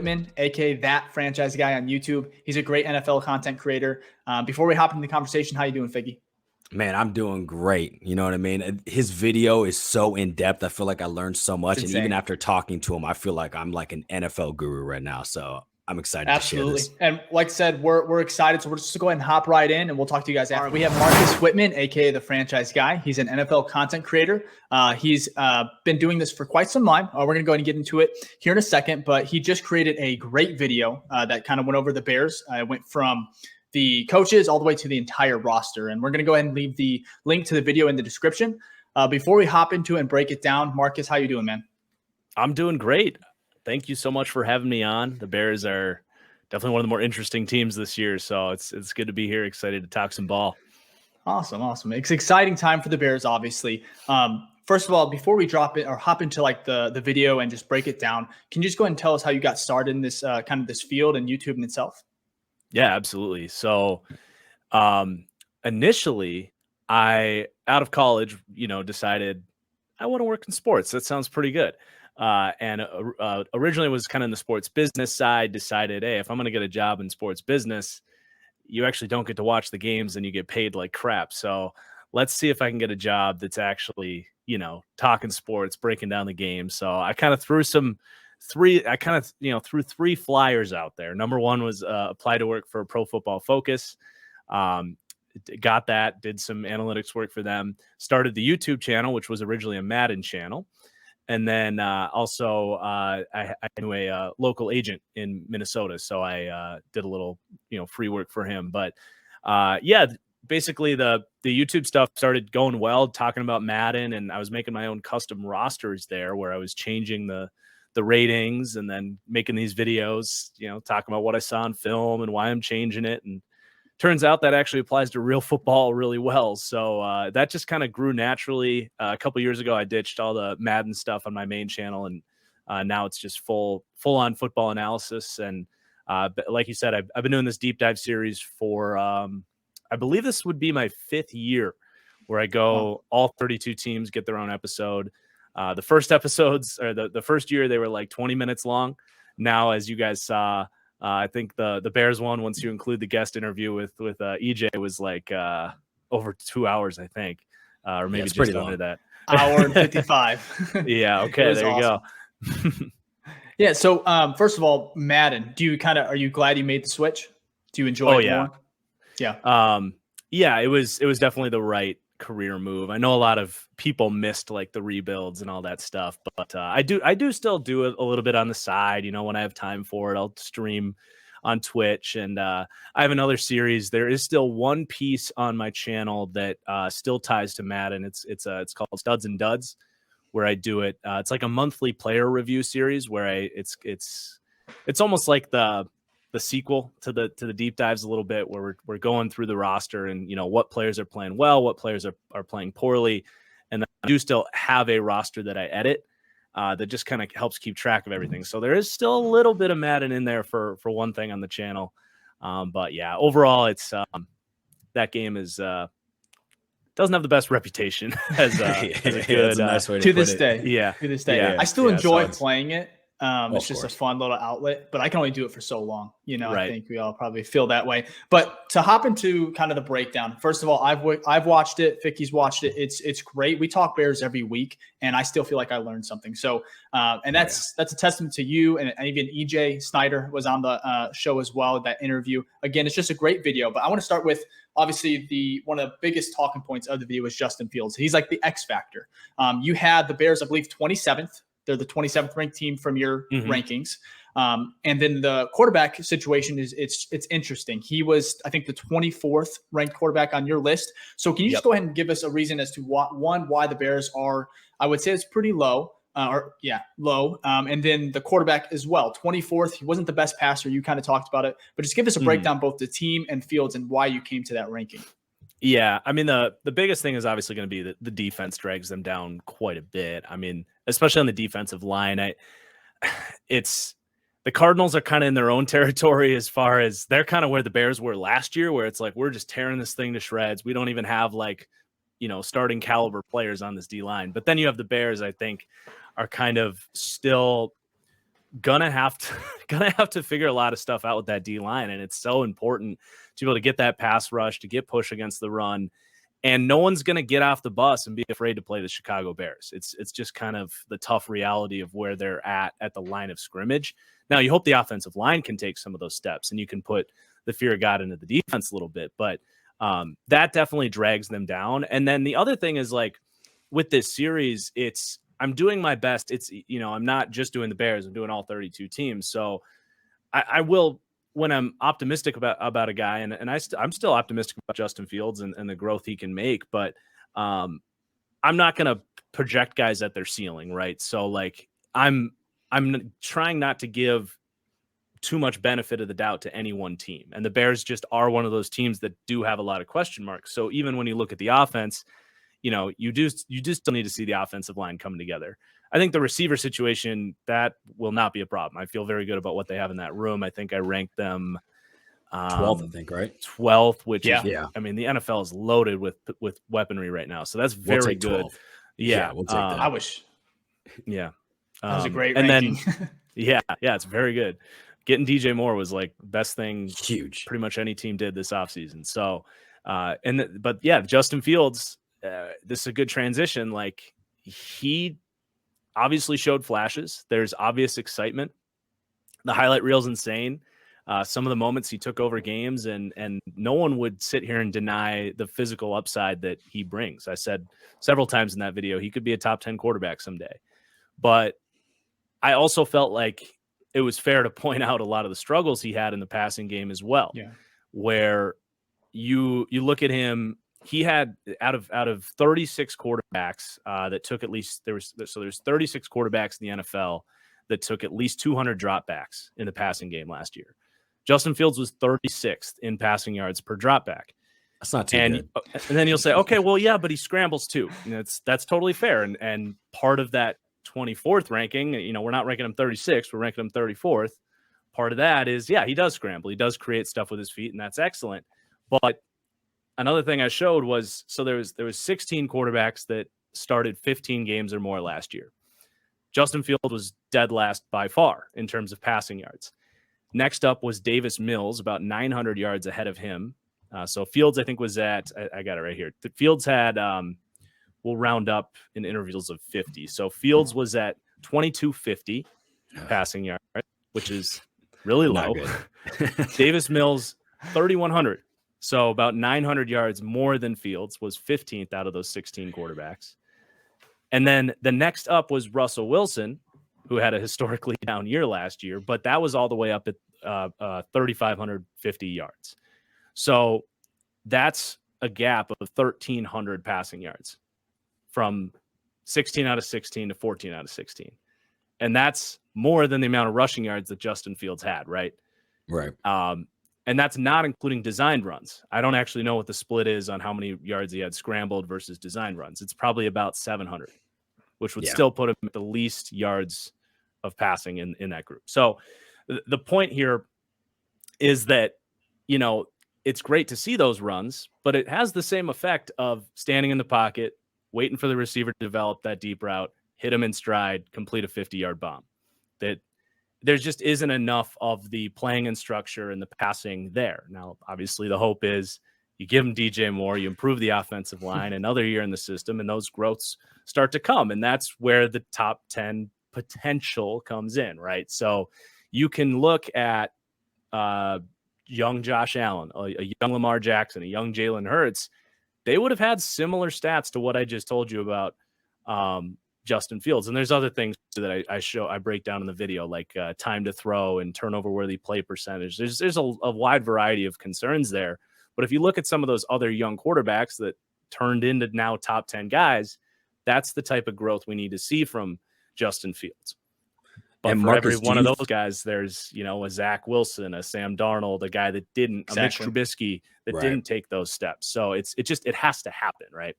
Whitman, aka That Franchise Guy on YouTube. He's a great NFL content creator. Before we hop into the conversation, how you doing, Figgy? Man, I'm doing great. You know what I mean? His video is so in depth. I feel like I learned so much. And even after talking to him, I feel like I'm like an NFL guru right now. So I'm excited to share this. And like I said, we're excited. So we're just going to go ahead and hop right in and we'll talk to you guys after. We have Marcus Whitman, aka The Franchise Guy. He's an NFL content creator. He's been doing this for quite some time. We're going to go ahead and get into it here in a second, but he just created a great video that kind of went over the Bears. It went from the coaches all the way to the entire roster. And we're going to go ahead and leave the link to the video in the description. Before we hop into it and break it down, Marcus, how you doing, man? I'm doing great. Thank you so much for having me on. The Bears are definitely one of the more interesting teams this year, so it's good to be here. Excited to talk some ball. Awesome. It's an exciting time for the Bears, obviously. First of all, before we drop it or hop into like the video and just break it down, can you just go ahead and tell us how you got started in this kind of this field and YouTube in itself? Yeah, absolutely. So initially, out of college, decided I want to work in sports. That sounds pretty good. And originally was kind of in the sports business side, decided, hey, if I'm going to get a job in sports business, you actually don't get to watch the games and you get paid like crap. So let's see if I can get a job that's actually, talking sports, breaking down the game. So I kind of threw threw three flyers out there. Number one was apply to work for Pro Football Focus. Got that, did some analytics work for them, started the YouTube channel, which was originally a Madden channel. And then also I knew a local agent in Minnesota. So I did a little, free work for him. But basically the YouTube stuff started going well, talking about Madden. And I was making my own custom rosters there where I was changing the ratings and then making these videos, talking about what I saw on film and why I'm changing it. And turns out that actually applies to real football really well. So that just kind of grew naturally. A couple years ago, I ditched all the Madden stuff on my main channel, and now it's just full on football analysis. And like you said, I've been doing this deep dive series for, I believe this would be my 5th year where I go all 32 teams, get their own episode. The first episodes, or the first year, they were like 20 minutes long. Now, as you guys saw, I think the Bears one, once you include the guest interview with EJ, was like over 2 hours, I think, or maybe just under that. Hour and 55. Yeah. Okay. There awesome. You go. Yeah. So first of all, Madden, are you glad you made the switch? Do you enjoy it more? Yeah. Yeah, it was definitely the right career move. I know a lot of people missed like the rebuilds and all that stuff, but I do still do it a little bit on the side. When I have time for it, I'll stream on Twitch, and I have another series. There is still one piece on my channel that still ties to Madden. It's called Studs and Duds, where I do it. It's like a monthly player review series where it's almost like the sequel to the deep dives a little bit, where we're going through the roster and what players are playing well, what players are playing poorly, and I do still have a roster that I edit that just kind of helps keep track of everything. So there is still a little bit of Madden in there for one thing on the channel, but yeah, overall it's that game is doesn't have the best reputation as a good nice way to this day. Yeah, to this day. Yeah. I still enjoy playing it. It's just a fun little outlet, but I can only do it for so long. Right. I think we all probably feel that way. But to hop into kind of the breakdown, first of all, I've watched it. Vicky's watched it. It's great. We talk Bears every week, and I still feel like I learned something. So, and that's a testament to you, and even EJ Snyder was on the show as well. That interview, again, it's just a great video. But I want to start with obviously one of the biggest talking points of the video was Justin Fields. He's like the X factor. You had the Bears, I believe, 27th. They're the 27th ranked team from your rankings. And then the quarterback situation it's interesting. He was, I think, the 24th ranked quarterback on your list. So can you just go ahead and give us a reason as to why the Bears are, I would say it's pretty low, low. And then the quarterback as well, 24th. He wasn't the best passer. You kind of talked about it, but just give us a breakdown, both the team and Fields, and why you came to that ranking. Yeah, I mean, the biggest thing is obviously going to be the defense drags them down quite a bit. I mean, especially on the defensive line. It's the Cardinals are kind of in their own territory as far as they're kind of where the Bears were last year, where it's like, we're just tearing this thing to shreds. We don't even have starting caliber players on this D line. But then you have the Bears, I think, are kind of still gonna have to figure a lot of stuff out with that D line, and it's so important to be able to get that pass rush, to get push against the run. And no one's going to get off the bus and be afraid to play the Chicago Bears. It's just kind of the tough reality of where they're at the line of scrimmage. Now, you hope the offensive line can take some of those steps and you can put the fear of God into the defense a little bit. But that definitely drags them down. And then the other thing is, like, with this series, I'm doing my best. I'm not just doing the Bears. I'm doing all 32 teams. So I will, when I'm optimistic about a guy, and I'm still optimistic about Justin Fields and the growth he can make, but I'm not going to project guys at their ceiling, right? So, like, I'm trying not to give too much benefit of the doubt to any one team. And the Bears just are one of those teams that do have a lot of question marks. So even when you look at the offense, you do still need to see the offensive line coming together. I think the receiver situation, that will not be a problem. I feel very good about what they have in that room. I think I ranked them 12th, I think, right? 12th, which is, yeah. I mean, the NFL is loaded with weaponry right now. So that's very good. 12. Yeah. We'll take that. I wish. Yeah. That was a great ranking. Then, yeah, it's very good. Getting DJ Moore was like best thing huge. Pretty much any team did this offseason. So, but yeah, Justin Fields, this is a good transition. Like, he obviously showed flashes. There's obvious excitement. The highlight reel's insane. Some of the moments he took over games, and no one would sit here and deny the physical upside that he brings. I said several times in that video, he could be a top 10 quarterback someday. But I also felt like it was fair to point out a lot of the struggles he had in the passing game as well. Yeah. Where you look at him, he had out of 36 quarterbacks that took at least there's 36 quarterbacks in the NFL that took at least 200 dropbacks in the passing game last year. Justin Fields was 36th in passing yards per dropback. That's not too good. And then you'll say, okay, well, yeah, but he scrambles too. And that's totally fair. And part of that 24th ranking, we're not ranking him 36th, we're ranking him 34th. Part of that is, yeah, he does scramble. He does create stuff with his feet, and that's excellent. But another thing I showed was, so there was 16 quarterbacks that started 15 games or more last year. Justin Fields was dead last by far in terms of passing yards. Next up was Davis Mills, about 900 yards ahead of him. So Fields, I think, was at, I got it right here. Fields had, we'll round up in intervals of 50. So Fields was at 2250 passing yards, which is really low. Davis Mills, 3,100. So about 900 yards more than Fields, was 15th out of those 16 quarterbacks. And then the next up was Russell Wilson, who had a historically down year last year, but that was all the way up at 3,550 yards. So that's a gap of 1,300 passing yards from 16 out of 16 to 14 out of 16. And that's more than the amount of rushing yards that Justin Fields had, right? Right. And that's not including designed runs. I don't actually know what the split is on how many yards he had scrambled versus designed runs. It's probably about 700, which would still put him at the least yards of passing in that group. So the point here is that, it's great to see those runs, but it has the same effect of standing in the pocket, waiting for the receiver to develop that deep route, hit him in stride, complete a 50-yard bomb. That there just isn't enough of the playing and structure and the passing there. Now, obviously, the hope is you give him DJ Moore, you improve the offensive line, another year in the system, and those growths start to come. And that's where the top 10 potential comes in, right? So you can look at young Josh Allen, a young Lamar Jackson, a young Jalen Hurts. They would have had similar stats to what I just told you about Justin Fields. And there's other things that I break down in the video, like time to throw and turnover worthy play percentage. There's a wide variety of concerns there. But if you look at some of those other young quarterbacks that turned into now top 10 guys, that's the type of growth we need to see from Justin Fields. But and for Marcus, every one of those guys, there's, a Zach Wilson, a Sam Darnold, a guy that didn't, a Mitch Trubisky that didn't take those steps. So it has to happen, right?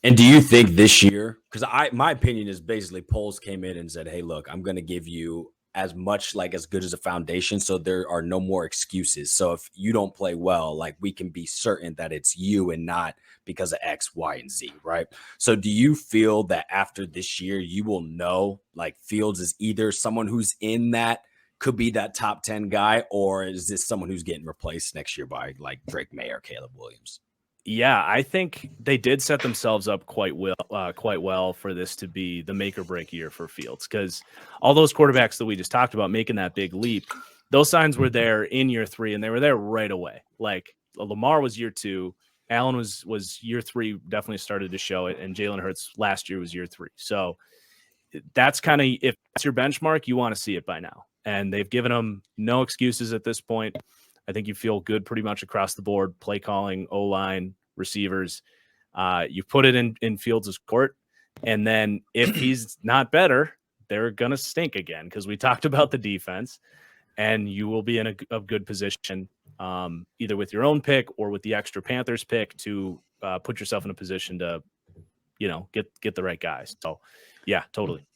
And do you think this year, because my opinion is basically polls came in and said, hey, look, I'm going to give you as much like as good as a foundation. So there are no more excuses. So if you don't play well, like we can be certain that it's you and not because of X, Y, and Z, right? So do you feel that after this year, you will know like Fields is either someone who's in that could be that top 10 guy, or is this someone who's getting replaced next year by like Drake May or Caleb Williams? Yeah, I think they did set themselves up quite well for this to be the make or break year for Fields, because all those quarterbacks that we just talked about making that big leap, those signs were there in year 3, and they were there right away. Like Lamar was year 2, Allen was year 3, definitely started to show it, and Jalen Hurts last year was year 3. So that's kind of, if that's your benchmark, you want to see it by now. And they've given them no excuses at this point. I think you feel good pretty much across the board, play calling, O-line, receivers. You put it in Fields' court, and then if he's not better, they're going to stink again, because we talked about the defense, and you will be in a good position either with your own pick or with the extra Panthers pick to put yourself in a position to, get the right guys. So, yeah, totally.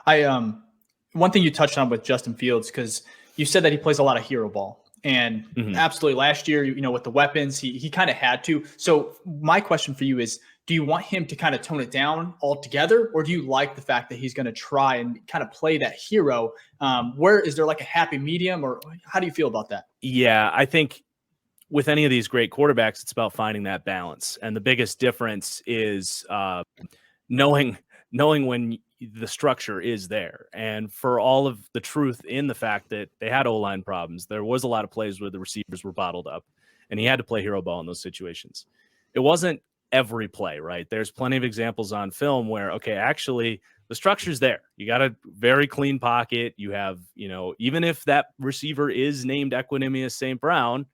One thing you touched on with Justin Fields, because you said that he plays a lot of hero ball. And absolutely, last year, with the weapons, he kind of had to. So my question for you is, do you want him to kind of tone it down altogether, or do you like the fact that he's going to try and kind of play that hero? Where is there like a happy medium, or how do you feel about that? Yeah, I think with any of these great quarterbacks, it's about finding that balance. And the biggest difference is knowing when the structure is there. And for all of the truth in the fact that they had O-line problems, there was a lot of plays where the receivers were bottled up, and he had to play hero ball in those situations. It wasn't every play, right? There's plenty of examples on film where, okay, actually the structure's there. You got a very clean pocket. You have, even if that receiver is named Equanimous St. Brown,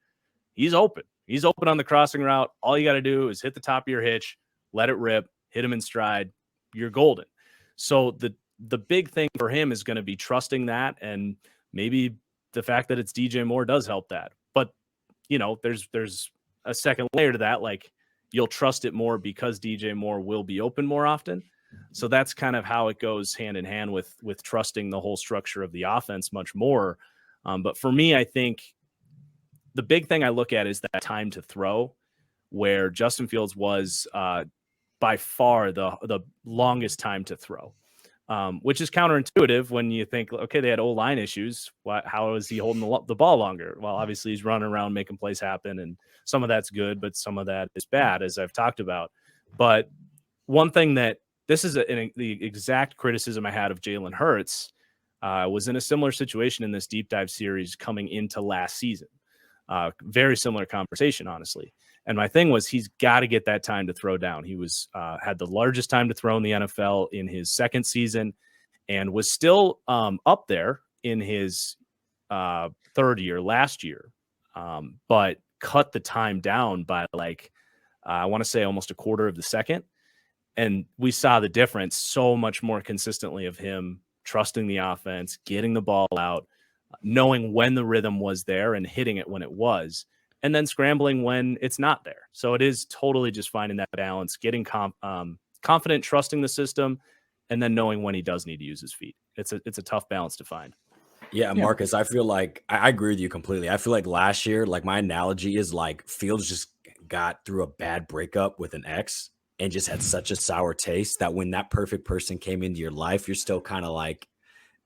he's open. He's open on the crossing route. All you got to do is hit the top of your hitch, let it rip, hit him in stride. You're golden. So the big thing for him is going to be trusting that, and maybe the fact that it's DJ Moore does help that. But, there's a second layer to that. Like, you'll trust it more because DJ Moore will be open more often. So that's kind of how it goes hand in hand with trusting the whole structure of the offense much more. But for me, I think the big thing I look at is that time to throw, where Justin Fields was by far the longest time to throw, which is counterintuitive when you think, okay, they had O-line issues. How is he holding the ball longer? Well, obviously he's running around making plays happen, and some of that's good, but some of that is bad, as I've talked about. But one thing that this is the exact criticism I had of Jalen Hurts was in a similar situation in this deep dive series coming into last season. Very similar conversation, honestly. And my thing was, he's got to get that time to throw down. He was had the largest time to throw in the NFL in his second season, and was still up there in his third year last year, but cut the time down by I want to say almost a quarter of the second. And we saw the difference so much more consistently of him trusting the offense, getting the ball out, knowing when the rhythm was there and hitting it when it was, and then scrambling when it's not there. So it is totally just finding that balance, getting confident, trusting the system, and then knowing when he does need to use his feet. It's a tough balance to find. Yeah, Marcus, I feel like I agree with you completely. I feel like last year, like my analogy is like Fields just got through a bad breakup with an ex and just had such a sour taste that when that perfect person came into your life, you're still kind of like,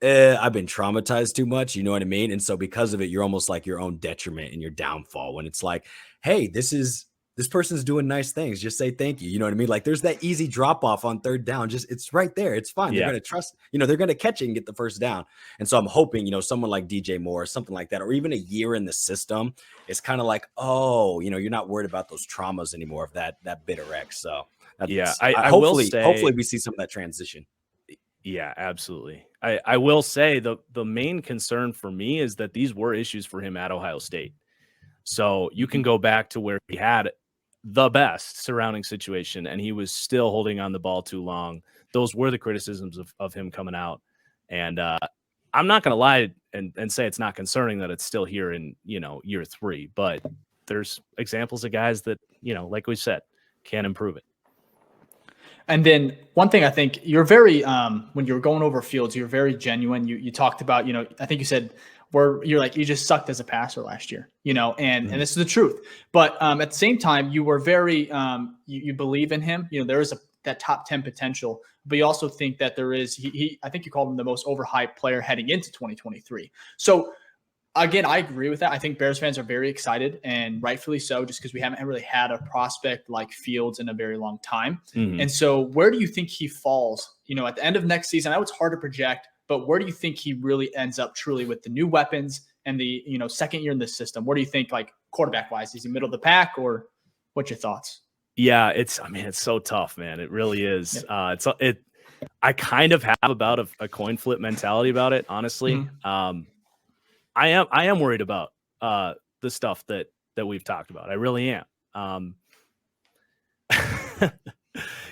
I've been traumatized too much. You know what I mean? And so because of it, you're almost like your own detriment and your downfall when it's like, hey, this person's doing nice things. Just say thank you. You know what I mean? Like there's that easy drop off on third down. Just it's right there. It's fine. They're going to trust, they're going to catch it and get the first down. And so I'm hoping, someone like DJ Moore or something like that, or even a year in the system, it's kind of like, oh, you're not worried about those traumas anymore of that bitter ex. So I hopefully, will say, hopefully we see some of that transition. Yeah, absolutely. I will say the main concern for me is that these were issues for him at Ohio State. So you can go back to where he had the best surrounding situation and he was still holding on the ball too long. Those were the criticisms of him coming out. And I'm not going to lie and say it's not concerning that it's still here in, year 3, but there's examples of guys that, like we said, can improve it. And then one thing I think you're very, when you're going over Fields, you're very genuine. You talked about, I think you said you're like, you just sucked as a passer last year, and this is the truth. But at the same time, you were very, you believe in him. There is that top 10 potential, but you also think that there is, I think you called him the most overhyped player heading into 2023. So again, I agree with that. I think Bears fans are very excited, and rightfully so, just because we haven't really had a prospect like Fields in a very long time. Mm-hmm. And so where do you think he falls, at the end of next season? I know it's hard to project, but where do you think he really ends up truly with the new weapons and the, second year in the system? Where do you think, like, quarterback wise, is he middle of the pack, or what's your thoughts? Yeah, it's so tough, man. It really is. Yeah. I kind of have about a coin flip mentality about it, honestly. Mm-hmm. I am worried about the stuff that we've talked about. I really am.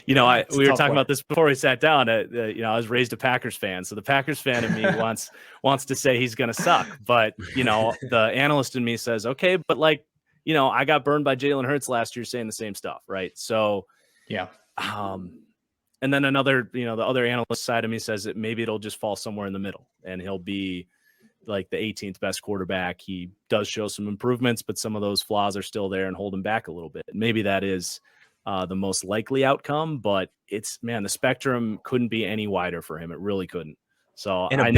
We were talking about this before we sat down. I was raised a Packers fan, so the Packers fan in me wants to say he's going to suck. But the analyst in me says, okay, but I got burned by Jalen Hurts last year saying the same stuff, right? So yeah. And then another, the other analyst side of me says that maybe it'll just fall somewhere in the middle, and he'll be like the 18th best quarterback. He does show some improvements, but some of those flaws are still there and hold him back a little bit. Maybe that is the most likely outcome, but the spectrum couldn't be any wider for him. It really couldn't. So I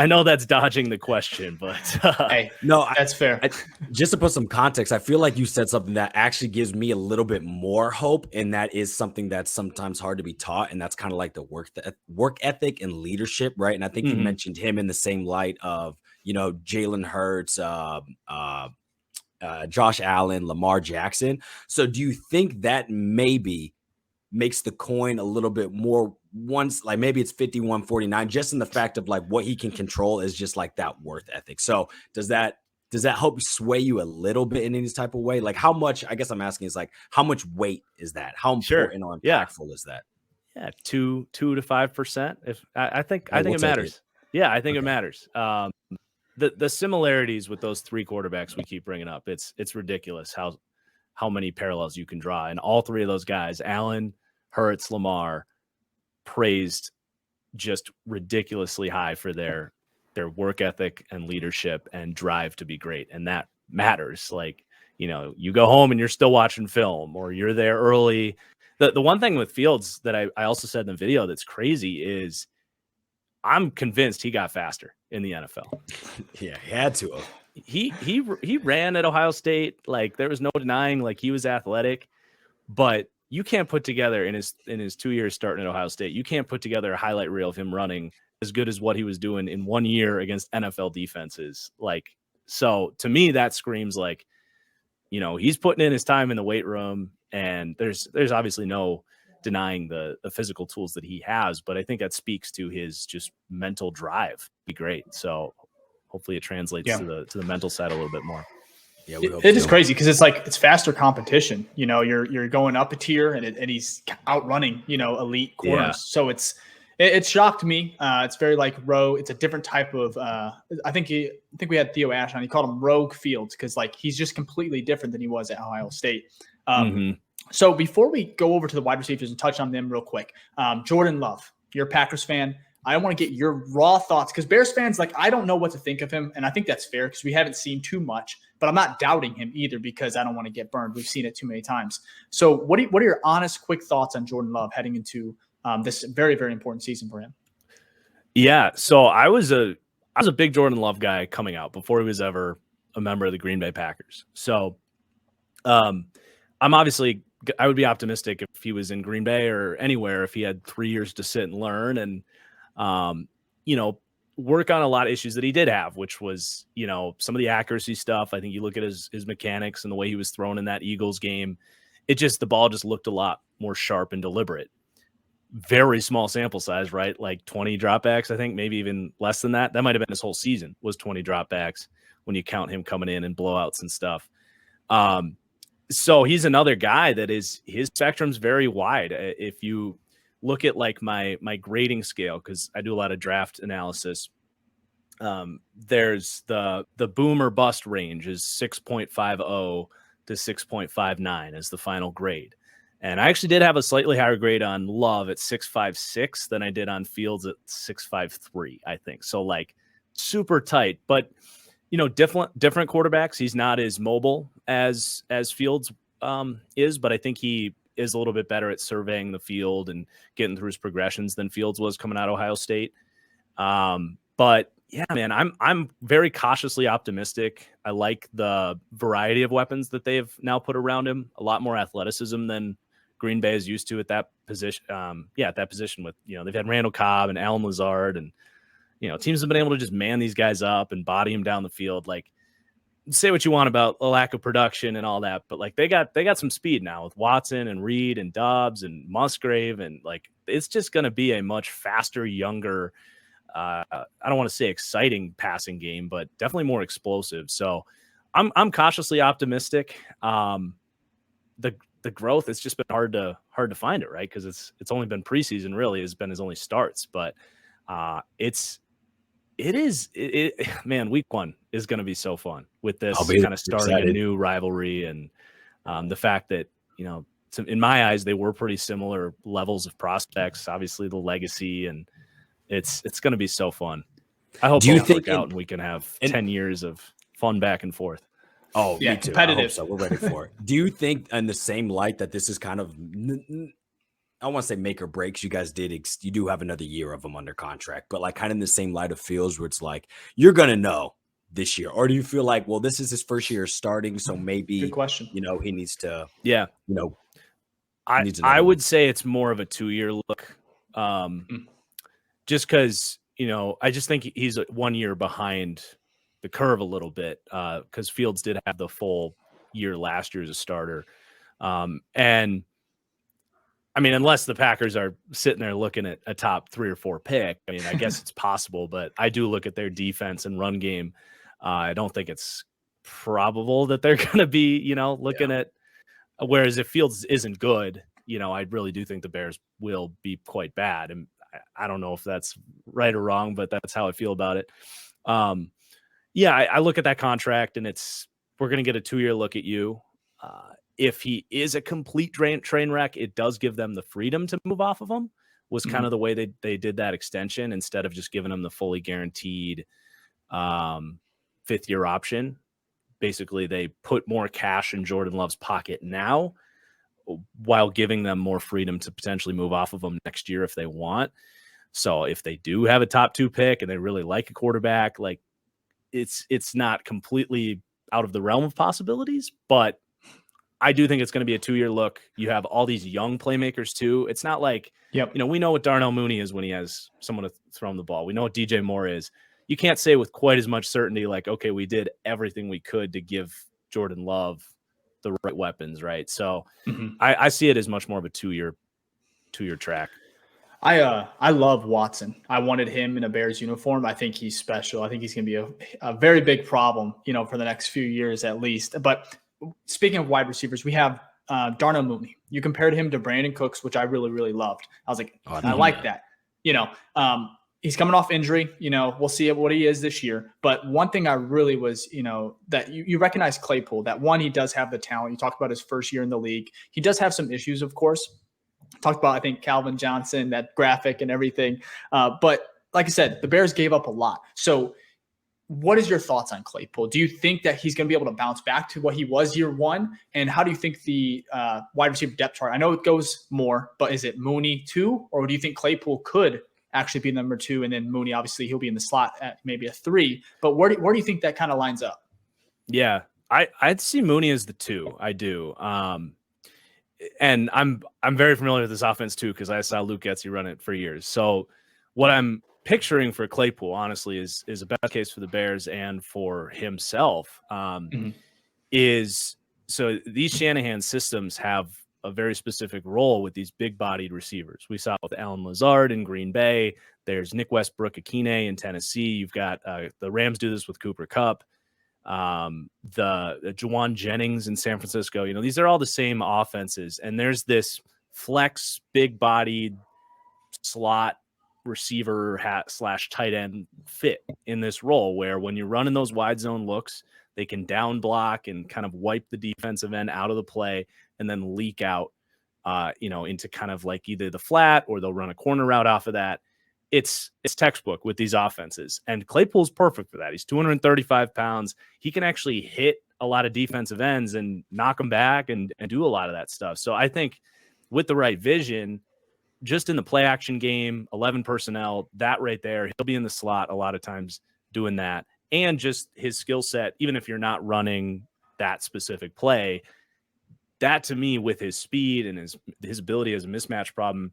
know that's dodging the question, but hey, no, that's fair. Just to put some context, I feel like you said something that actually gives me a little bit more hope, and that is something that's sometimes hard to be taught, and that's kind of like the work ethic and leadership, right? And I think you mentioned him in the same light of Jalen Hurts, Josh Allen, Lamar Jackson. So do you think that maybe makes the coin a little bit more once, like maybe it's 51-49, just in the fact of like what he can control is just like that worth ethic? So does that help sway you a little bit in any type of way? Like how much, I guess I'm asking is like, how much weight is that? How important or impactful is that? Yeah. 2 to 5%. If I think it matters. Yeah. I think it matters. The similarities with those three quarterbacks we keep bringing up, it's ridiculous how many parallels you can draw. And all three of those guys, Allen, Hurts, Lamar, praised just ridiculously high for their work ethic and leadership and drive to be great. And that matters. Like, you go home and you're still watching film, or you're there early. The one thing with Fields that I also said in the video that's crazy is I'm convinced he got faster in the NFL. Yeah, he had to. He ran at Ohio State. Like, there was no denying, like, he was athletic, but you can't put together in his 2 years starting at Ohio State, you can't put together a highlight reel of him running as good as what he was doing in 1 year against NFL defenses. Like, so to me, that screams like, he's putting in his time in the weight room, and there's obviously no denying the physical tools that he has, but I think that speaks to his just mental drive. Be great. So hopefully it translates to the mental side a little bit more. Yeah, it is crazy because it's faster competition. You're going up a tier, and he's outrunning elite corners. Yeah. So it shocked me. It's very like it's a different type of. I think we had Theo Ash on. He called him Rogue Fields because like he's just completely different than he was at Ohio State. So before we go over to the wide receivers and touch on them real quick, Jordan Love, you're a Packers fan. I want to get your raw thoughts because Bears fans, like, I don't know what to think of him. And I think that's fair because we haven't seen too much, but I'm not doubting him either because I don't want to get burned. We've seen it too many times. So what are your honest, quick thoughts on Jordan Love heading into this very, very important season for him? Yeah. So I was a big Jordan Love guy coming out before he was ever a member of the Green Bay Packers. So I would be optimistic if he was in Green Bay or anywhere, if he had 3 years to sit and learn and, work on a lot of issues that he did have, which was, some of the accuracy stuff. I think you look at his mechanics and the way he was thrown in that Eagles game. The ball just looked a lot more sharp and deliberate. Very small sample size, right? Like 20 dropbacks, I think, maybe even less than that. That might've been his whole season was 20 dropbacks when you count him coming in and blowouts and stuff. So he's another guy that his spectrum's very wide. If you look at like my grading scale, because I do a lot of draft analysis, there's the boom or bust range is 6.50 to 6.59 as the final grade. And I actually did have a slightly higher grade on Love at 6.56 than I did on Fields at 6.53, I think. So like super tight, but different quarterbacks. He's not as mobile as Fields is, but I think he is a little bit better at surveying the field and getting through his progressions than Fields was coming out of Ohio State. But yeah, man, I'm very cautiously optimistic. I like the variety of weapons that they've now put around him. A lot more athleticism than Green Bay is used to at that position. At that position with, they've had Randall Cobb and Allen Lazard, and, teams have been able to just man these guys up and body him down the field. Like, say what you want about a lack of production and all that, but like they got some speed now with Watson and Reed and Dobbs and Musgrave, and like it's just going to be a much faster, younger, I don't want to say exciting passing game, but definitely more explosive. So I'm cautiously optimistic. The growth, it's just been hard to find it, right? Because it's only been preseason, really has been his only starts, but man, week 1 is going to be so fun with this kind of starting a new rivalry, and the fact that in my eyes they were pretty similar levels of prospects. Obviously, the legacy, and it's going to be so fun. I hope it work out and we can have 10 years of fun back and forth. Oh, yeah, me too. competitive. I hope so. We're ready for it. Do you think, in the same light, that this is kind of, I don't want to say make or breaks? You guys you do have another year of him under contract, but like kind of in the same light of Fields, where it's like you're gonna know this year, or do you feel like, well, this is his first year starting, so maybe good question. He needs to, I would say it's more of a 2-year look, just because I just think he's 1 year behind the curve a little bit, because Fields did have the full year last year as a starter, and I mean, unless the Packers are sitting there looking at a top 3 or 4 pick, I mean, I guess it's possible, but I do look at their defense and run game. I don't think it's probable that they're going to be, looking at, whereas if Fields isn't good, I really do think the Bears will be quite bad. And I don't know if that's right or wrong, but that's how I feel about it. I look at that contract, and we're going to get a 2-year look at you. If he is a complete train wreck, it does give them the freedom to move off of him, was kind of the way they did that extension, instead of just giving him the fully guaranteed 5th-year option. Basically, they put more cash in Jordan Love's pocket now, while giving them more freedom to potentially move off of him next year if they want. So if they do have a top 2 pick and they really like a quarterback, like it's not completely out of the realm of possibilities, but I do think it's going to be a 2-year look. You have all these young playmakers too. It's not like, we know what Darnell Mooney is when he has someone to throw him the ball. We know what DJ Moore is. You can't say with quite as much certainty, like, okay, we did everything we could to give Jordan Love the right weapons, right? So I see it as much more of a 2-year track. I love Watson. I wanted him in a Bears uniform. I think he's special. I think he's going to be a very big problem, for the next few years at least. But speaking of wide receivers, we have Darnell Mooney. You compared him to Brandon Cooks, which I really, really loved. I was like, I like that. He's coming off injury. We'll see what he is this year. But one thing I really was, that you recognize Claypool, that one, he does have the talent. You talked about his first year in the league. He does have some issues, of course. Talked about, I think, Calvin Johnson, that graphic and everything. But like I said, the Bears gave up a lot. So what is your thoughts on Claypool? Do you think that he's going to be able to bounce back to what he was year 1? And how do you think the wide receiver depth chart? I know it goes more, but is it Mooney 2? Or do you think Claypool could actually be number 2? And then Mooney, obviously, he'll be in the slot at maybe a 3. But where do you think that kind of lines up? Yeah, I'd see Mooney as the 2. I do. And I'm very familiar with this offense too, because I saw Luke Getsy run it for years. So what I'm picturing for Claypool, honestly, is a best case for the Bears and for himself. Is so these Shanahan systems have a very specific role with these big-bodied receivers. We saw it with Allen Lazard in Green Bay. There's Nick Westbrook-Akine in Tennessee. You've got the Rams do this with Cooper Kupp. The Juwan Jennings in San Francisco. These are all the same offenses, and there's this flex, big-bodied slot receiver / tight end fit in this role, where when you're running those wide zone looks, they can down block and kind of wipe the defensive end out of the play and then leak out into kind of like either the flat or they'll run a corner route off of that. It's textbook with these offenses. And Claypool's perfect for that. He's 235 pounds. He can actually hit a lot of defensive ends and knock them back and do a lot of that stuff. So I think with the right vision, just in the play action game, 11 personnel, that right there, he'll be in the slot a lot of times doing that. And just his skill set, even if you're not running that specific play, that to me, with his speed and his ability as a mismatch problem,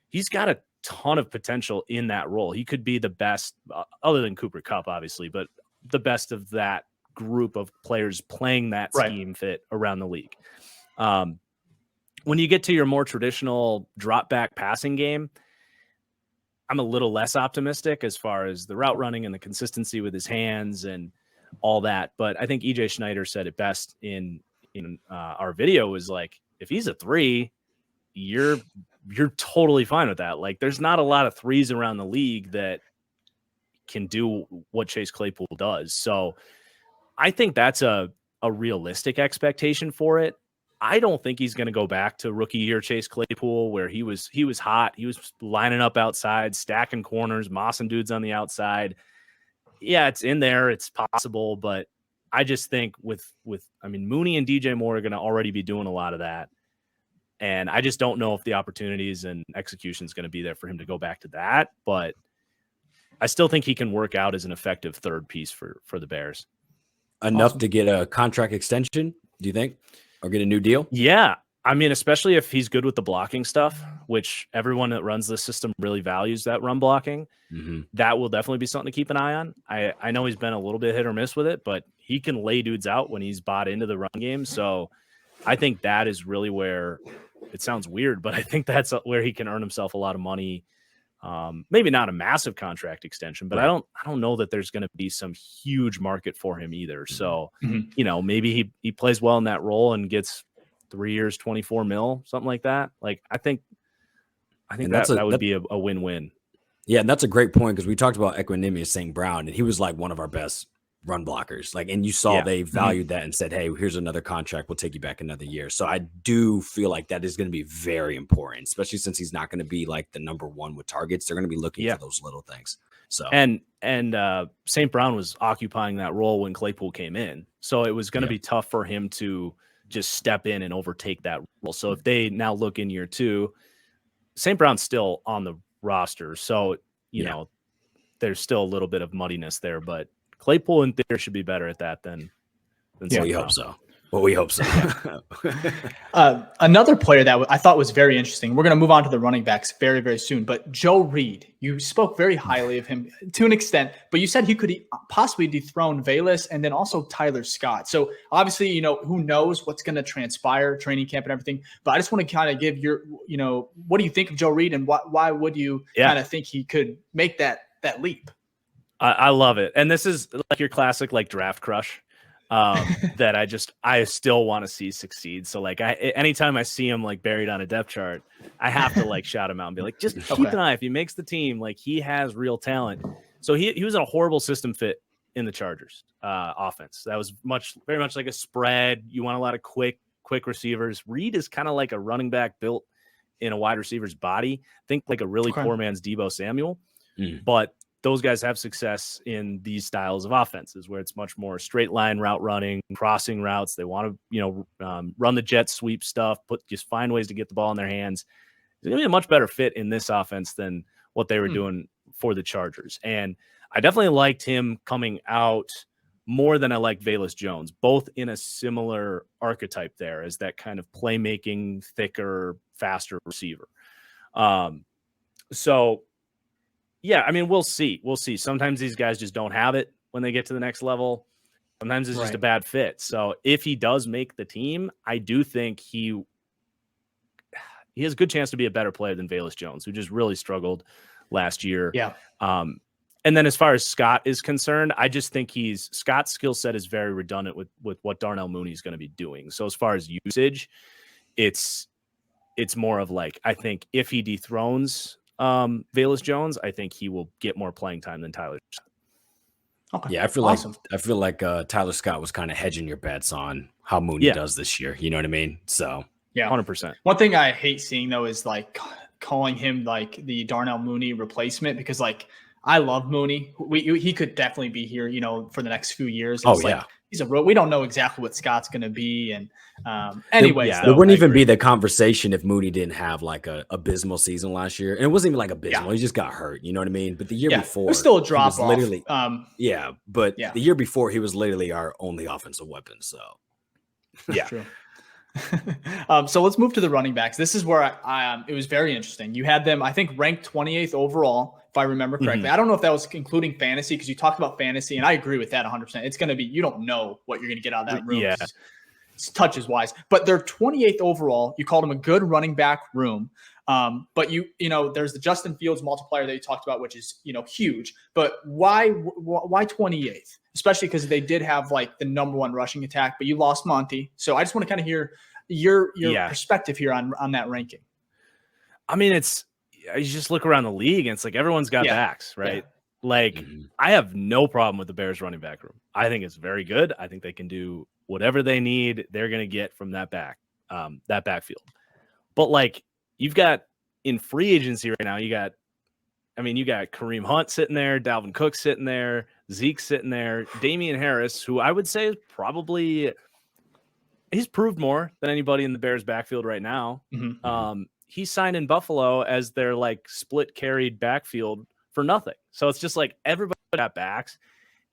he's got a ton of potential in that role. He could be the best, other than Cooper Kupp, obviously, but the best of that group of players playing that scheme fit around the league. When you get to your more traditional drop back passing game, I'm a little less optimistic as far as the route running and the consistency with his hands and all that. But I think EJ Schneider said it best in our video, was like, if he's a 3, you're totally fine with that. Like, there's not a lot of 3s around the league that can do what Chase Claypool does. So I think that's a realistic expectation for it. I don't think he's going to go back to rookie year Chase Claypool, where he was hot. He was lining up outside, stacking corners, mossing dudes on the outside. Yeah, it's in there. It's possible. But I just think Mooney and DJ Moore are going to already be doing a lot of that. And I just don't know if the opportunities and execution is going to be there for him to go back to that. But I still think he can work out as an effective third piece for the Bears. Enough to get a contract extension, do you think? Or get a new deal? Yeah. I mean, especially if he's good with the blocking stuff, which everyone that runs the system really values, that run blocking. Mm-hmm. That will definitely be something to keep an eye on. I know he's been a little bit hit or miss with it, but he can lay dudes out when he's bought into the run game. So I think that is really where it sounds weird, but I think that's where he can earn himself a lot of money. Maybe not a massive contract extension, but right. I don't know that there's going to be some huge market for him either. So, maybe he plays well in that role and gets 3 years, 24 mil, something like that. Like, I think that would be a win-win. Yeah. And that's a great point, because we talked about Equanimeous St. Brown, and he was like one of our best run blockers. Like, and you saw they valued that and said, hey, here's another contract. We'll take you back another year. So I do feel like that is going to be very important, especially since he's not going to be like the number one with targets. They're going to be looking for those little things. So, and St. Brown was occupying that role when Claypool came in. So it was going to be tough for him to just step in and overtake that role. So if they now look in year 2, St. Brown's still on the roster. So, there's still a little bit of muddiness there, but Claypool in theory should be better at that than we hope so. Well, we hope so. Another player that I thought was very interesting. We're going to move on to the running backs very, very soon. But Joe Reed, you spoke very highly of him to an extent, but you said he could possibly dethrone Velus and then also Tyler Scott. So obviously, who knows what's going to transpire, training camp and everything. But I just want to kind of give your, what do you think of Joe Reed, and why would you kind of think he could make that leap? I love it. And this is like your classic, like, draft crush that I still want to see succeed. So like anytime I see him like buried on a depth chart, I have to like shout him out and be like, just keep an eye. If he makes the team, like, he has real talent. So he was in a horrible system fit in the Chargers offense. That was very much like a spread. You want a lot of quick receivers. Reed is kind of like a running back built in a wide receiver's body. Think like a really poor man's Deebo Samuel, but those guys have success in these styles of offenses where it's much more straight line route running, crossing routes. They want to, run the jet sweep stuff, just find ways to get the ball in their hands. It's going to be a much better fit in this offense than what they were doing for the Chargers. And I definitely liked him coming out more than I like Velus Jones, both in a similar archetype there as that kind of playmaking, thicker, faster receiver. So, yeah, I mean, we'll see. Sometimes these guys just don't have it when they get to the next level. Sometimes it's just a bad fit. So if he does make the team, I do think he has a good chance to be a better player than Velus Jones, who just really struggled last year. Yeah. And then as far as Scott is concerned, I just think Scott's skill set is very redundant with what Darnell Mooney is going to be doing. So as far as usage, it's more of like, I think if he dethrones Velus Jones, I think he will get more playing time than Tyler. Okay. Yeah, I feel like Tyler Scott was kind of hedging your bets on how Mooney does this year. You know what I mean? So Yeah, 100%. One thing I hate seeing though is like calling him like the Darnell Mooney replacement, because like I love Mooney. He could definitely be here, for the next few years. It's we don't know exactly what Scott's going to be. And anyways, there wouldn't even be the conversation if Mooney didn't have like a abysmal season last year. And it wasn't even like abysmal. He just got hurt. You know what I mean? But the year before, it was still a drop off. Literally, the year before he was literally our only offensive weapon. So True. So let's move to the running backs. This is where it was very interesting. You had them, I think, ranked 28th overall, if I remember correctly. Mm-hmm. I don't know if that was including fantasy, because you talked about fantasy, and I agree with that 100%. It's going to be, you don't know what you're going to get out of that room. Yeah. It's touches wise, but they're 28th overall. You called them a good running back room. But there's the Justin Fields multiplier that you talked about, which is, huge. But why 28th? Especially because they did have like the number one rushing attack, but you lost Monty. So I just want to kind of hear your perspective here on that ranking. I mean, you just look around the league and it's like everyone's got backs, right? Yeah. Like I have no problem with the Bears running back room. I think it's very good. I think they can do whatever they need. They're going to get from that backfield. But like you've got in free agency right now, you got Kareem Hunt sitting there, Dalvin Cook sitting there, Zeke sitting there, Damian Harris, who I would say is probably he's proved more than anybody in the Bears backfield right now. Mm-hmm. He signed in Buffalo as their like split carried backfield for nothing. So it's just like everybody got backs.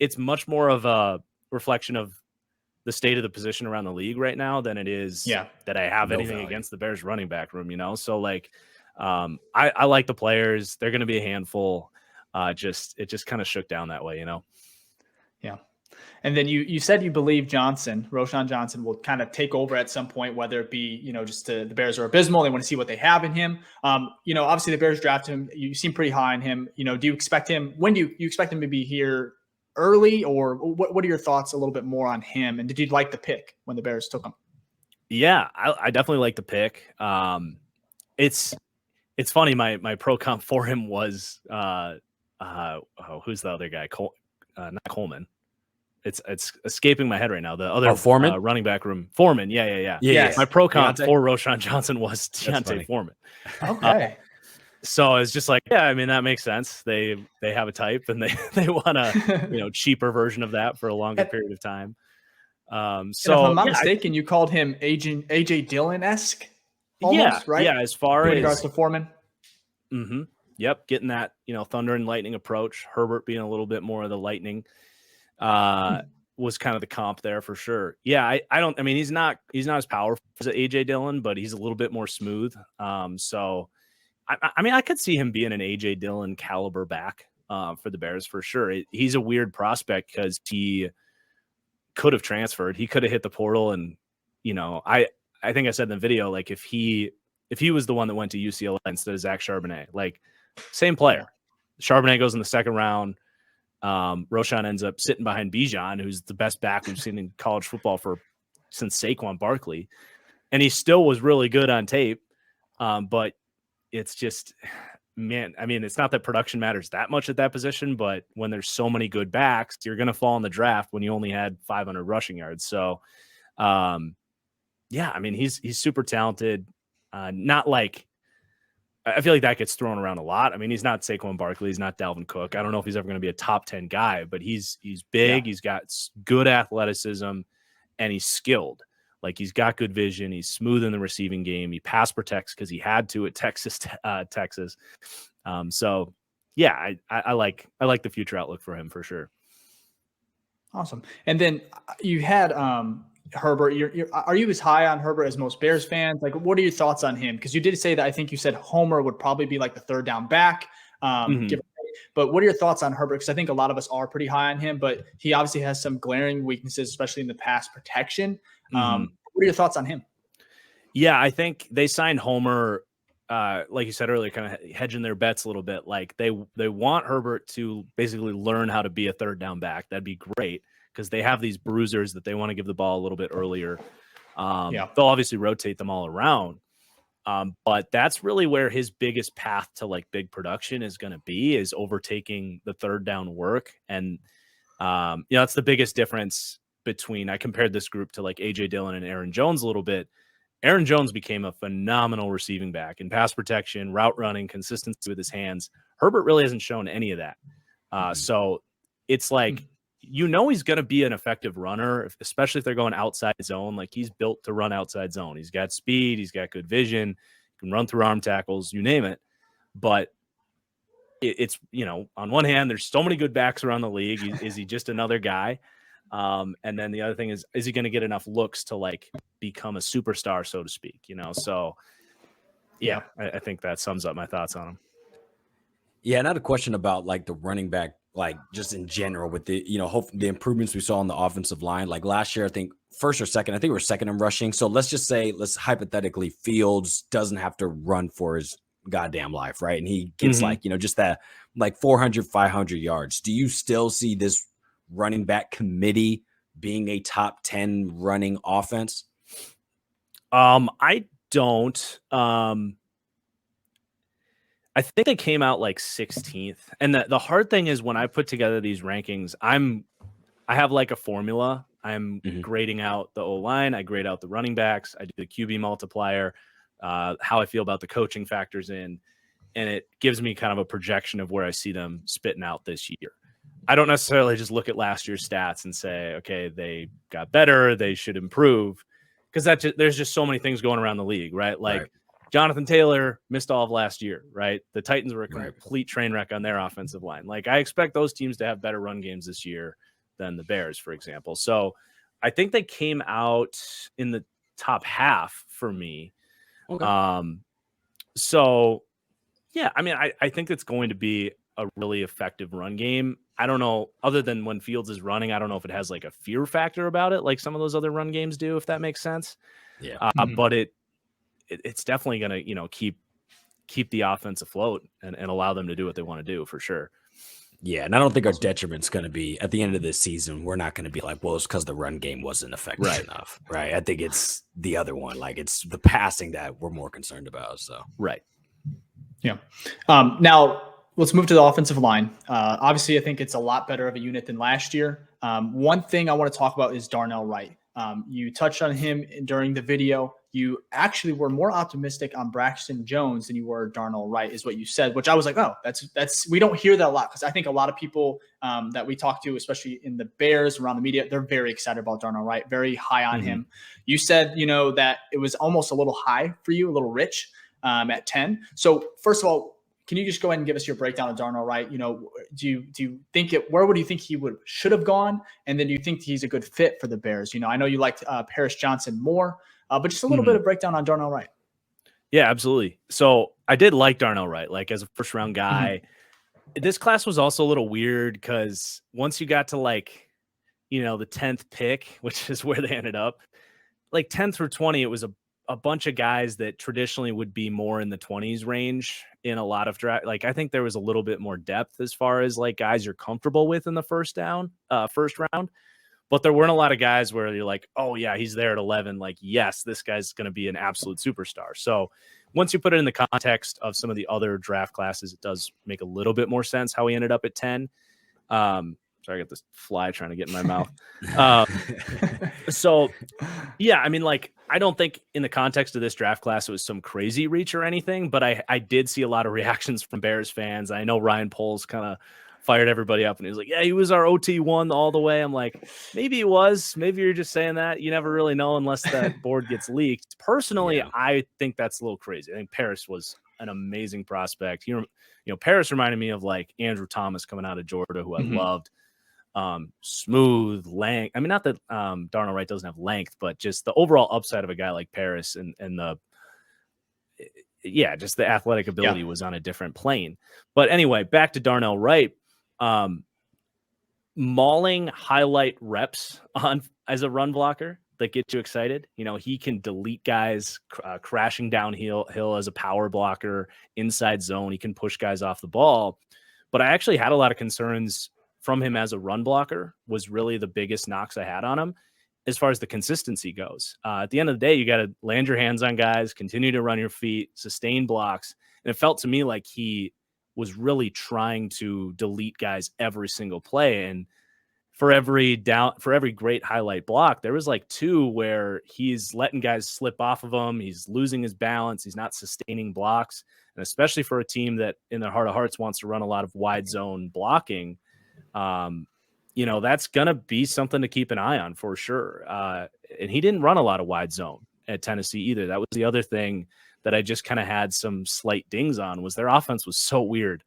It's much more of a reflection of the state of the position around the league right now than it is that I have anything against the Bears running back room, So like, I like the players. They're going to be a handful. It just kind of shook down that way, Yeah. And then you said you believe Roshan Johnson will kind of take over at some point, whether it be, just the Bears are abysmal. They want to see what they have in him. Obviously the Bears drafted him. You seem pretty high on him. Do you expect him, when do you expect him to be here early, or what are your thoughts a little bit more on him? And did you like the pick when the Bears took him? Yeah, I definitely like the pick. It's funny. My pro comp for him was who's the other guy? Not Coleman. It's escaping my head right now. The other Foreman running back room. Foreman. Yeah. Yes. My pro comp for Roshan Johnson was Deontay Foreman. Okay. So it's just like, that makes sense. They have a type and they want a cheaper version of that for a longer period of time. So if I'm not mistaken, you called him AJ Dillon-esque. Almost, right? Yeah, as far in regards to Foreman. Mm-hmm. Yep, getting that thunder and lightning approach. Herbert being a little bit more of the lightning was kind of the comp there for sure. Yeah, he's not as powerful as AJ Dillon, but he's a little bit more smooth. So I could see him being an AJ Dillon caliber back for the Bears for sure. He's a weird prospect because he could have transferred. He could have hit the portal, and I think I said in the video, like if he was the one that went to UCLA instead of Zach Charbonnet, like same player. Charbonnet goes in the second round. Roshan ends up sitting behind Bijan, who's the best back we've seen in college football since Saquon Barkley, and he still was really good on tape. But it's just, it's not that production matters that much at that position, but when there's so many good backs, you're going to fall in the draft when you only had 500 rushing yards. So, he's super talented. Not like, I feel like that gets thrown around a lot. He's not Saquon Barkley. He's not Dalvin Cook. I don't know if he's ever going to be a top 10 guy, but he's big. Yeah. He's got good athleticism and he's skilled. Like he's got good vision. He's smooth in the receiving game. He pass protects because he had to at Texas. I like the future outlook for him for sure. Awesome. And then you had Herbert. Are you as high on Herbert as most Bears fans? Like, what are your thoughts on him? Because you did say that I think you said Homer would probably be like the third down back. But what are your thoughts on Herbert? Because I think a lot of us are pretty high on him, but he obviously has some glaring weaknesses, especially in the pass protection. What are your thoughts on him? Yeah, I think they signed Homer, like you said earlier, kind of hedging their bets a little bit. Like they want Herbert to basically learn how to be a third down back. That'd be great because they have these bruisers that they want to give the ball a little bit earlier. They'll obviously rotate them all around. But that's really where his biggest path to like big production is going to be, is overtaking the third down work. And, that's the biggest difference between, I compared this group to like AJ Dillon and Aaron Jones a little bit. Aaron Jones became a phenomenal receiving back in pass protection, route running, consistency with his hands. Herbert really hasn't shown any of that. So it's like, he's going to be an effective runner, especially if they're going outside zone. Like, he's built to run outside zone. He's got speed. He's got good vision. He can run through arm tackles, you name it. But it's, on one hand, there's so many good backs around the league. Is he just another guy? And then the other thing is he going to get enough looks to like become a superstar, so to speak, So yeah, I think that sums up my thoughts on him. Yeah. And I had a question about like the running back, like just in general with the, the improvements we saw on the offensive line. Like last year, I think first or second, I think we were second in rushing. So let's hypothetically Fields doesn't have to run for his goddamn life. Right. And he gets just that like 400, 500 yards. Do you still see this running back committee being a top 10 running offense? I don't. I think they came out like 16th. And the hard thing is when I put together these rankings, I have like a formula. I'm grading out the O-line. I grade out the running backs. I do the QB multiplier, how I feel about the coaching factors in, and it gives me kind of a projection of where I see them spitting out this year. I don't necessarily just look at last year's stats and say, okay, they got better, they should improve, because there's just so many things going around the league, right? Like Jonathan Taylor missed all of last year, right? The Titans were a complete train wreck on their offensive line. Like, I expect those teams to have better run games this year than the Bears, for example. So I think they came out in the top half for me. Okay. So yeah, I mean, I think it's going to be a really effective run game. I don't know, other than when Fields is running, I don't know if it has like a fear factor about it, like some of those other run games do, if that makes sense. Yeah. But it's definitely going to, keep the offense afloat and allow them to do what they want to do, for sure. Yeah. And I don't think our detriment's going to be at the end of this season. We're not going to be like, well, it's because the run game wasn't effective enough. Right. I think it's the other one. Like, it's the passing that we're more concerned about. So, right. Yeah. Now let's move to the offensive line. Obviously, I think it's a lot better of a unit than last year. One thing I want to talk about is Darnell Wright. You touched on him during the video. You actually were more optimistic on Braxton Jones than you were Darnell Wright, is what you said, which I was like, oh, that's we don't hear that a lot, because I think a lot of people that we talk to, especially in the Bears, around the media, they're very excited about Darnell Wright, very high on him. You said, that it was almost a little high for you, a little rich at 10. So first of all, can you just go ahead and give us your breakdown of Darnell Wright? Do you think where would you think he should have gone? And then do you think he's a good fit for the Bears? I know you liked Paris Johnson more, but just a little bit of breakdown on Darnell Wright. Yeah, absolutely. So I did like Darnell Wright, like as a first round guy. This class was also a little weird because once you got to like, the 10th pick, which is where they ended up, like 10 through 20, it was a bunch of guys that traditionally would be more in the 20s range in a lot of draft. Like, I think there was a little bit more depth as far as like guys you're comfortable with in the first round, but there weren't a lot of guys where you're like, oh yeah, he's there at 11. Like, yes, this guy's going to be an absolute superstar. So once you put it in the context of some of the other draft classes, it does make a little bit more sense how he ended up at 10. Sorry, I got this fly trying to get in my mouth. So, yeah, I mean, like, I don't think in the context of this draft class it was some crazy reach or anything, but I did see a lot of reactions from Bears fans. I know Ryan Poles kind of fired everybody up, and he was like, yeah, he was our OT1 all the way. I'm like, maybe he was. Maybe you're just saying that. You never really know unless that board gets leaked. Personally, I think that's a little crazy. I think Paris was an amazing prospect. Paris reminded me of like Andrew Thomas coming out of Georgia, who I loved. Smooth length. I mean, not that Darnell Wright doesn't have length, but just the overall upside of a guy like Paris and just the athletic ability was on a different plane. But anyway, back to Darnell Wright. Mauling highlight reps on as a run blocker that get you excited. He can delete guys crashing downhill as a power blocker, inside zone. He can push guys off the ball. But I actually had a lot of concerns from him as a run blocker. Was really the biggest knocks I had on him as far as the consistency goes. At the end of the day, you got to land your hands on guys, continue to run your feet, sustain blocks. And it felt to me like he was really trying to delete guys every single play. And for every great highlight block, there was like 2 where he's letting guys slip off of him. He's losing his balance. He's not sustaining blocks. And especially for a team that in their heart of hearts wants to run a lot of wide zone blocking, that's going to be something to keep an eye on for sure. And he didn't run a lot of wide zone at Tennessee either. That was the other thing that I just kind of had some slight dings on, was their offense was so weird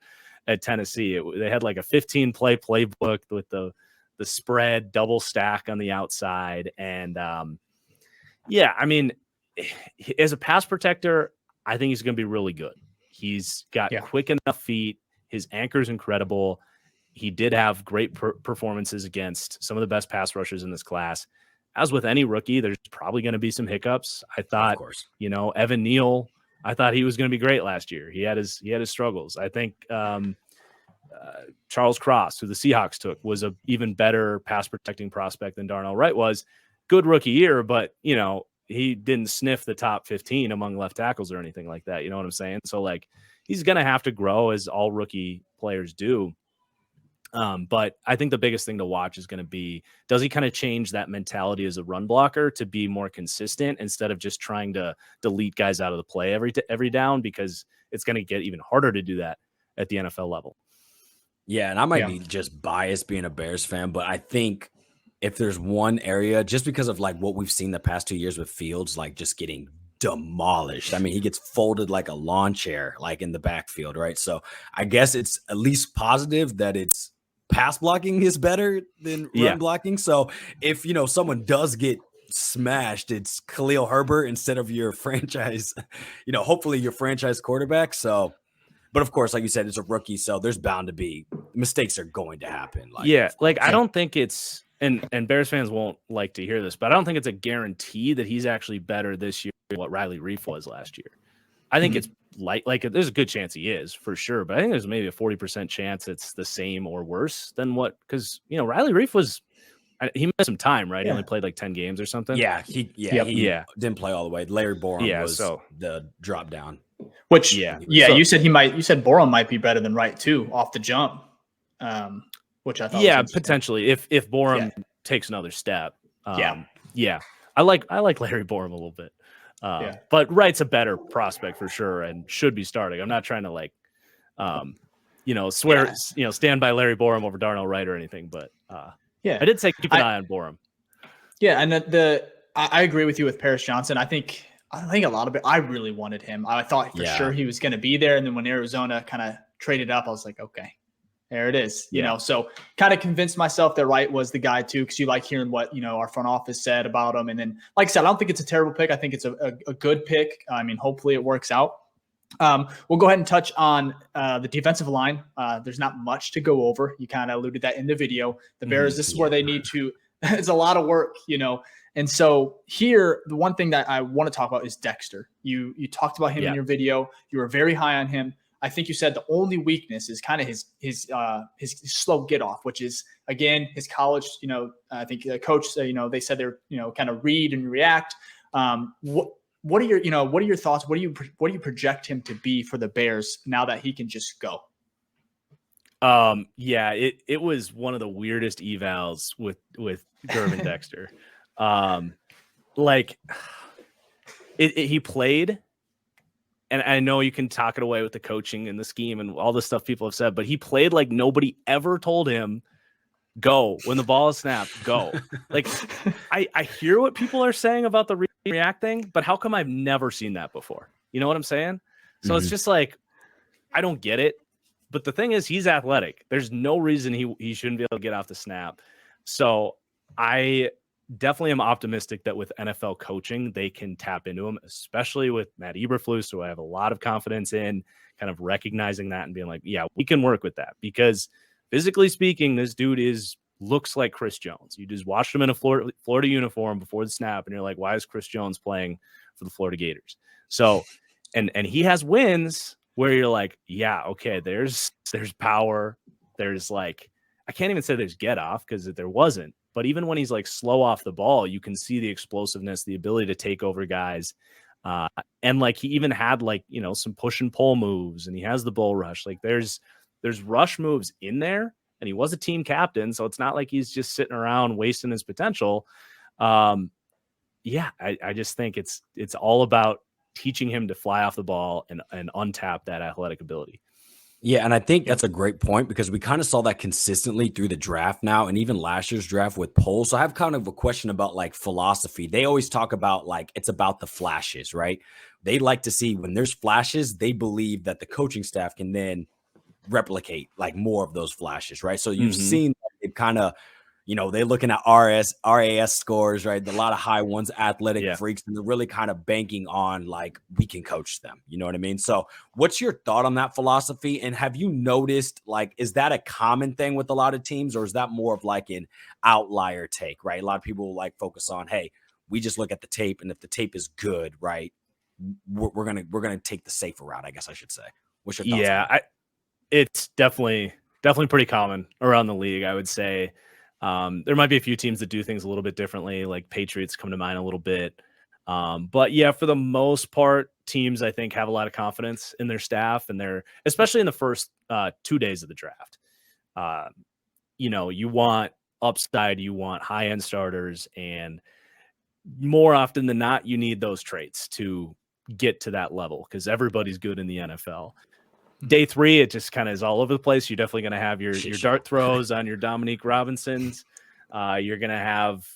at Tennessee. They had like a 15 play playbook with the spread double stack on the outside. And I mean, as a pass protector, I think he's going to be really good. He's got quick enough feet. His anchor is incredible. He did have great performances against some of the best pass rushers in this class. As with any rookie, there's probably going to be some hiccups. I thought, of course, Evan Neal, I thought he was going to be great last year. He had his struggles. I think Charles Cross, who the Seahawks took, was a even better pass protecting prospect than Darnell Wright was. Good rookie year, but he didn't sniff the top 15 among left tackles or anything like that. You know what I'm saying? So like, he's going to have to grow, as all rookie players do. But I think the biggest thing to watch is going to be, does he kind of change that mentality as a run blocker to be more consistent instead of just trying to delete guys out of the play every down, because it's going to get even harder to do that at the NFL level. Yeah. And I might be just biased being a Bears fan, but I think if there's one area, just because of like what we've seen the past 2 years with Fields, like just getting demolished. I mean, he gets folded like a lawn chair, like in the backfield, right? So I guess it's at least positive that it's pass blocking is better than run blocking. So if, someone does get smashed, it's Khalil Herbert instead of your franchise, hopefully your franchise quarterback. So, but of course, like you said, it's a rookie, so there's bound to be mistakes are going to happen. I don't think it's, and Bears fans won't like to hear this, but I don't think it's a guarantee that he's actually better this year than what Riley Reif was last year. I think it's like there's a good chance he is for sure, but I think there's maybe a 40% chance it's the same or worse than because Riley Reif he missed some time, right? He only played like 10 games or something. Yeah, he didn't play all the way. Larry Borum was the drop down. Which you said Borum might be better than Wright too off the jump. Which I thought was potentially if Borum takes another step. I like Larry Borum a little bit. But Wright's a better prospect for sure and should be starting. I'm not trying to stand by Larry Borum over Darnell Wright or anything, but I did say keep an eye on Borum. Yeah, and I agree with you with Paris Johnson. I think a lot of it. I really wanted him. I thought for sure he was going to be there, and then when Arizona kind of traded up, I was like, okay, there it is. So kind of convinced myself that Wright was the guy too, because you like hearing what our front office said about him. And then, like I said, I don't think it's a terrible pick. I think it's a good pick. I mean, hopefully it works out. We'll go ahead and touch on the defensive line. There's not much to go over. You kind of alluded that in the video. The Bears, this is where they need to. It's a lot of work, And so here, the one thing that I want to talk about is Dexter. You talked about him in your video. You were very high on him. I think you said the only weakness is kind of his slow get off, which is again his college. I think the coach. They said they're kind of read and react. What are your thoughts? What do you project him to be for the Bears now that he can just go? It was one of the weirdest evals with Gervin Dexter. He played. And I know you can talk it away with the coaching and the scheme and all the stuff people have said, but he played like nobody ever told him, go when the ball is snapped, go. I hear what people are saying about the react thing, but how come I've never seen that before? You know what I'm saying? So it's just like, I don't get it. But the thing is, he's athletic. There's no reason he shouldn't be able to get off the snap. So I definitely am optimistic that with NFL coaching, they can tap into him, especially with Matt Eberflus, who I have a lot of confidence in, kind of recognizing that and being like, yeah, we can work with that. Because physically speaking, this dude looks like Chris Jones. You just watched him in a Florida uniform before the snap, and you're like, why is Chris Jones playing for the Florida Gators? So, and he has wins where you're like, yeah, okay, there's power. There's I can't even say there's get off because there wasn't. But even when he's slow off the ball, you can see the explosiveness, the ability to take over guys. And he even had some push and pull moves, and he has the bull rush. There's rush moves in there, and he was a team captain. So it's not like he's just sitting around wasting his potential. I just think it's all about teaching him to fly off the ball and untap that athletic ability. Yeah, and I think that's a great point because we kind of saw that consistently through the draft now and even last year's draft with polls. So I have kind of a question about like philosophy. They always talk about like it's about the flashes, right? They like to see when there's flashes, they believe that the coaching staff can then replicate like more of those flashes, right? So you've seen it kind of, they're looking at RAS scores, right? A lot of high ones, athletic freaks, and they're really kind of banking on like we can coach them. You know what I mean? So what's your thought on that philosophy? And have you noticed, like, is that a common thing with a lot of teams, or is that more of like an outlier take, right? A lot of people like focus on, hey, we just look at the tape, and if the tape is good, right, we're gonna take the safer route, I guess I should say. What's your thoughts on that? It's definitely pretty common around the league, I would say. There might be a few teams that do things a little bit differently, like Patriots come to mind a little bit. But yeah, for the most part, teams I think have a lot of confidence in their staff, and they're especially in the first 2 days of the draft. You want upside, you want high end starters, and more often than not, you need those traits to get to that level because everybody's good in the NFL. Day 3, it just kind of is all over the place. You're definitely going to have your dart throws on your Dominique Robinsons. You're going to have,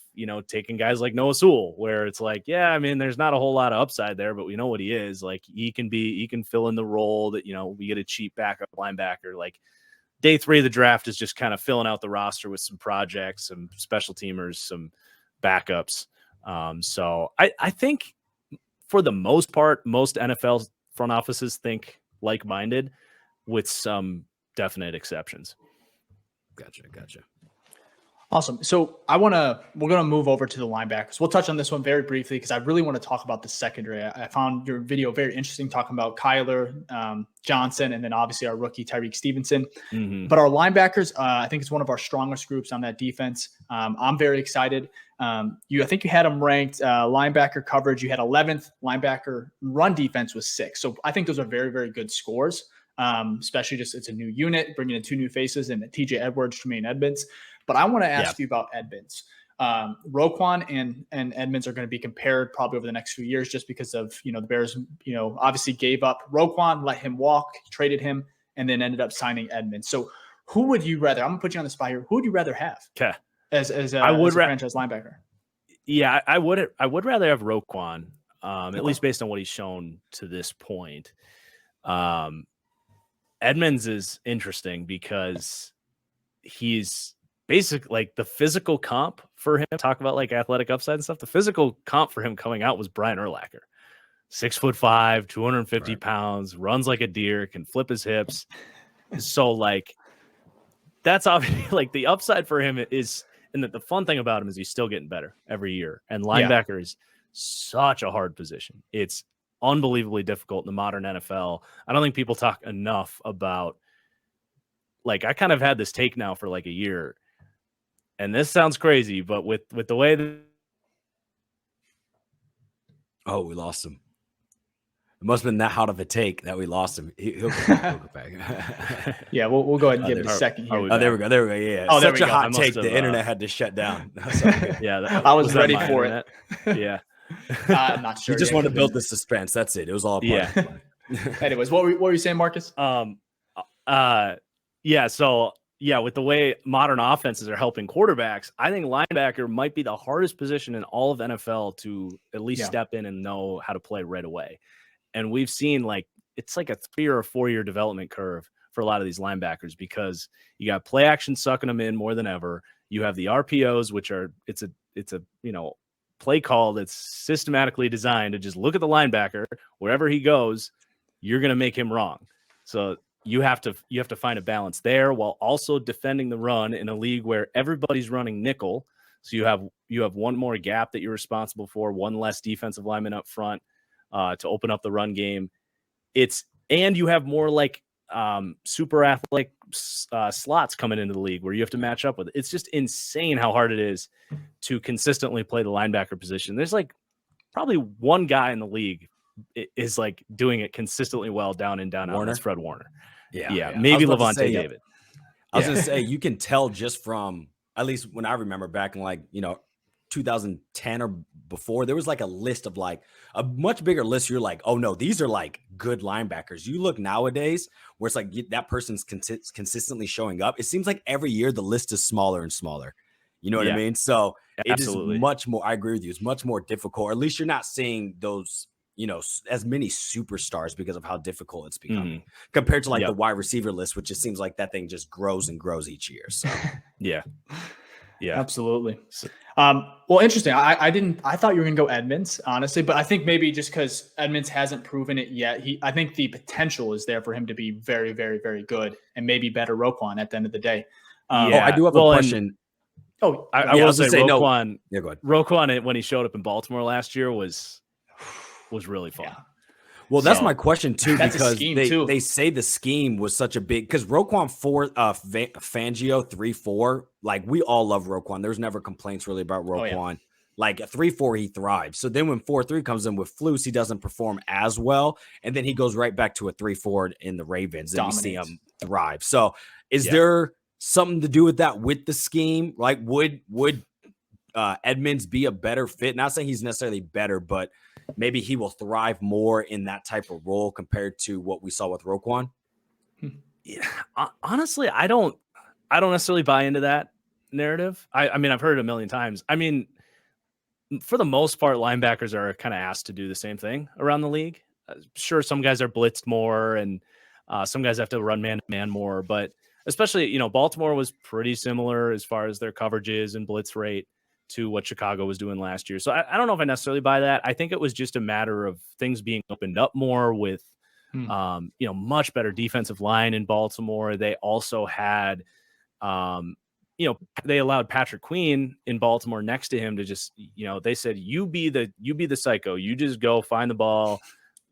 taking guys like Noah Sewell, where it's like, there's not a whole lot of upside there, but we know what he is. Like he can fill in the role that, we get a cheap backup linebacker. Like day 3 of the draft is just kind of filling out the roster with some projects, some special teamers, some backups. So I think for the most part, most NFL front offices think like-minded with some definite exceptions. Gotcha. Awesome. So we're going to move over to the linebackers. We'll touch on this one very briefly because I really want to talk about the secondary. I found your video very interesting talking about Kyler, Johnson, and then obviously our rookie Tyreek Stevenson. But our linebackers, I think it's one of our strongest groups on that defense. I'm very excited. I think you had them ranked linebacker coverage. You had 11th. Linebacker run defense was 6th. So I think those are very, very good scores, especially just it's a new unit, bringing in 2 new faces and TJ Edwards, Tremaine Edmonds. But I want to ask you about Edmonds. Roquan and Edmonds are going to be compared probably over the next few years just because of, the Bears, obviously gave up Roquan, let him walk, traded him, and then ended up signing Edmonds. So who would you rather – I'm going to put you on the spot here. Who would you rather have as a franchise linebacker? Yeah, I would rather have Roquan, at least based on what he's shown to this point. Edmonds is interesting because he's – basically like the physical comp for him, talk about like athletic upside and stuff. The physical comp for him coming out was Brian Urlacher, 6'5", 250 pounds, runs like a deer, can flip his hips. So like, that's obviously like the upside for him is, and the fun thing about him is he's still getting better every year. And linebacker is such a hard position. It's unbelievably difficult in the modern NFL. I don't think people talk enough about, like, I kind of had this take now for like a year. And this sounds crazy, but with the way that we lost him. It must have been that hot of a take that we lost him. He'll go back. Yeah, we'll go ahead and give it a second here. There we go. Yeah. Oh, such a hot take. The internet had to shut down. I was ready for it. Yeah. I'm not sure. You just wanted to build the suspense. That's it. It was all a part of the plan. Anyways, what were you saying, Marcus? With the way modern offenses are helping quarterbacks, I think linebacker might be the hardest position in all of NFL to at least step in and know how to play right away. And we've seen it's like a 3 or 4 year development curve for a lot of these linebackers because you got play action sucking them in more than ever. You have the RPOs, which are it's a play call that's systematically designed to just look at the linebacker wherever he goes, you're going to make him wrong. So you have to find a balance there while also defending the run in a league where everybody's running nickel. So you have one more gap that you're responsible for, one less defensive lineman up front to open up the run game. And you have more super athletic slots coming into the league where you have to match up with it. It's just insane how hard it is to consistently play the linebacker position. There's probably one guy in the league is doing it consistently well down and down. That's Fred Warner. Yeah. Maybe Levante David. I was gonna say you can tell just from, at least when I remember back in 2010 or before, there was like a list of like a much bigger list. You're like, oh no, these are like good linebackers. You look nowadays where it's like that person's consistently showing up. It seems like every year the list is smaller and smaller. You know what I mean? So it is much more, I agree with you. It's much more difficult, or at least you're not seeing those, as many superstars because of how difficult it's becoming compared to like the wide receiver list, which just seems like that thing just grows and grows each year. So yeah, absolutely. Well, interesting. I thought you were going to go Edmonds, honestly, but I think maybe just because Edmonds hasn't proven it yet, I think the potential is there for him to be very, very, very good and maybe better Roquan at the end of the day. I do have a question. I will say Roquan. Yeah, go ahead. Roquan, when he showed up in Baltimore last year, was really fun. Yeah. Well, that's my question too, because they say the scheme was such a big, because Roquan Fangio 3-4, like we all love Roquan. There's never complaints really about Roquan. Like a 3-4, he thrives. So then when 4-3 comes in with Flus, he doesn't perform as well, and then he goes right back to a 3-4 in the Ravens, and we see him thrive. So is there something to do with that, with the scheme? Like would Edmonds be a better fit? Not saying he's necessarily better, but maybe he will thrive more in that type of role compared to what we saw with Roquan. Yeah, honestly, I don't necessarily buy into that narrative. I mean, I've heard it a million times. I mean, for the most part, linebackers are kind of asked to do the same thing around the league. Sure, some guys are blitzed more, and some guys have to run man-to-man more. But especially, Baltimore was pretty similar as far as their coverages and blitz rate to what Chicago was doing last year. So I don't know if I necessarily buy that. I think it was just a matter of things being opened up more with, much better defensive line in Baltimore. They also had, they allowed Patrick Queen in Baltimore next to him to just, they said, you be the psycho. You just go find the ball,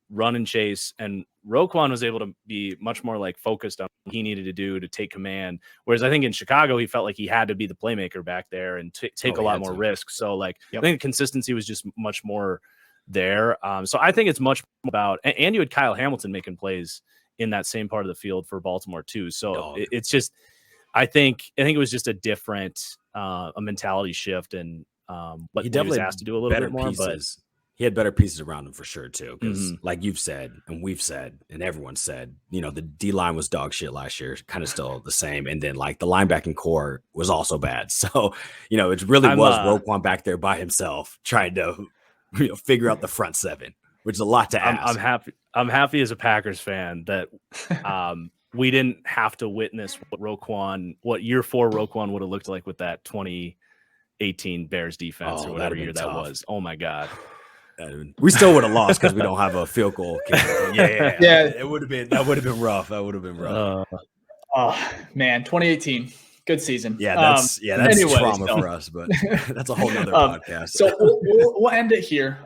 run and chase. And Roquan was able to be much more like focused on what he needed to do to take command. Whereas I think in Chicago, he felt like he had to be the playmaker back there and take a lot more risks. So I think the consistency was just much more there. So I think it's much about, and you had Kyle Hamilton making plays in that same part of the field for Baltimore too. So it's just, I think it was just a different a mentality shift, and what he definitely was asked to do a little bit more, pieces. But he had better pieces around him for sure too. Because like you've said, and we've said, and everyone said, the D line was dog shit last year, kind of still the same. And then like the linebacking core was also bad. So, it really was Roquan back there by himself trying to figure out the front seven, which is a lot to ask. I'm happy as a Packers fan that we didn't have to witness what year 4 Roquan would have looked like with that 2018 Bears defense or whatever year that was. Oh my God. We still would have lost because we don't have a field goal kicker. Yeah. That would have been rough. Oh man, 2018, good season. That's trauma for us, but that's a whole nother podcast. So we'll end it here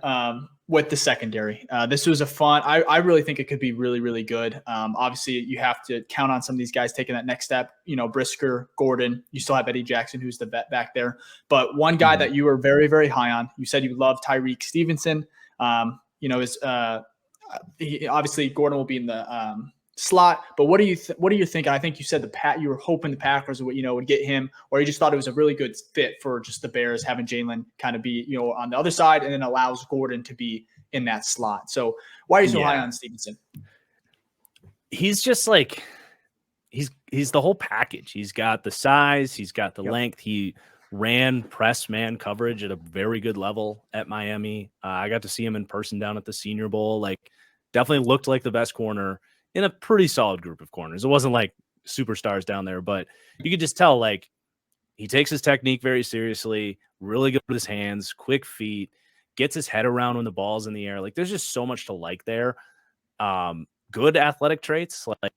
with the secondary. This was a fun. I really think it could be really, really good. Obviously, you have to count on some of these guys taking that next step. Brisker, Gordon. You still have Eddie Jackson, who's the vet back there. But one guy that you were very, very high on. You said you love Tyreek Stevenson. Obviously Gordon will be in the slot. But what do you thinking? I think you said you were hoping the Packers would get him, or you just thought it was a really good fit for just the Bears having Jalen kind of be on the other side, and then allows Gordon to be in that slot. So why are you so high on Stevenson? He's just like he's the whole package. He's got the size, he's got the length. He ran press man coverage at a very good level at Miami. I got to see him in person down at the Senior Bowl. Like, definitely looked like the best corner in a pretty solid group of corners. It wasn't like superstars down there, but you could just tell, like, he takes his technique very seriously, really good with his hands, quick feet, gets his head around when the ball's in the air. Like, there's just so much to like there. Good athletic traits, like,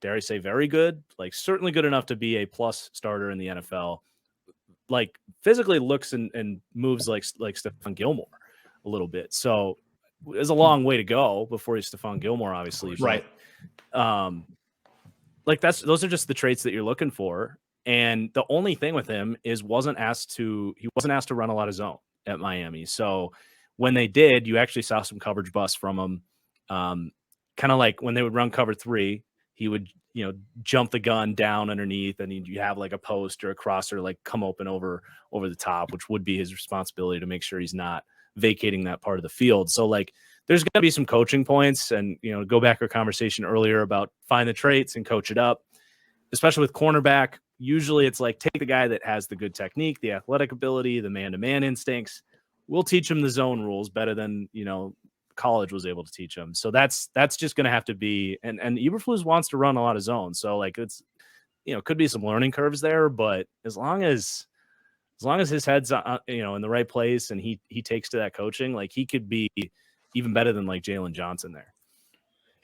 dare I say, very good, like certainly good enough to be a plus starter in the NFL. Like, physically looks and moves like Stephon Gilmore a little bit. So there's a long way to go before he's Stephon Gilmore, obviously. Right. Like, those are just the traits that you're looking for. And the only thing with him is he wasn't asked to run a lot of zone at Miami. So when they did, you actually saw some coverage busts from him. Kind of like when they would run cover 3, he would, jump the gun down underneath, and you have like a post or a crosser like come open over the top, which would be his responsibility to make sure he's not vacating that part of the field. So like there's going to be some coaching points, and go back to our conversation earlier about find the traits and coach it up, especially with cornerback. Usually it's like take the guy that has the good technique, the athletic ability, the man-to-man instincts. We'll teach him the zone rules better than college was able to teach him. So that's just going to have to be, and Eberflus wants to run a lot of zones. So like it's, could be some learning curves there, but as long as his head's in the right place and he takes to that coaching, like he could be even better than like Jalen Johnson there.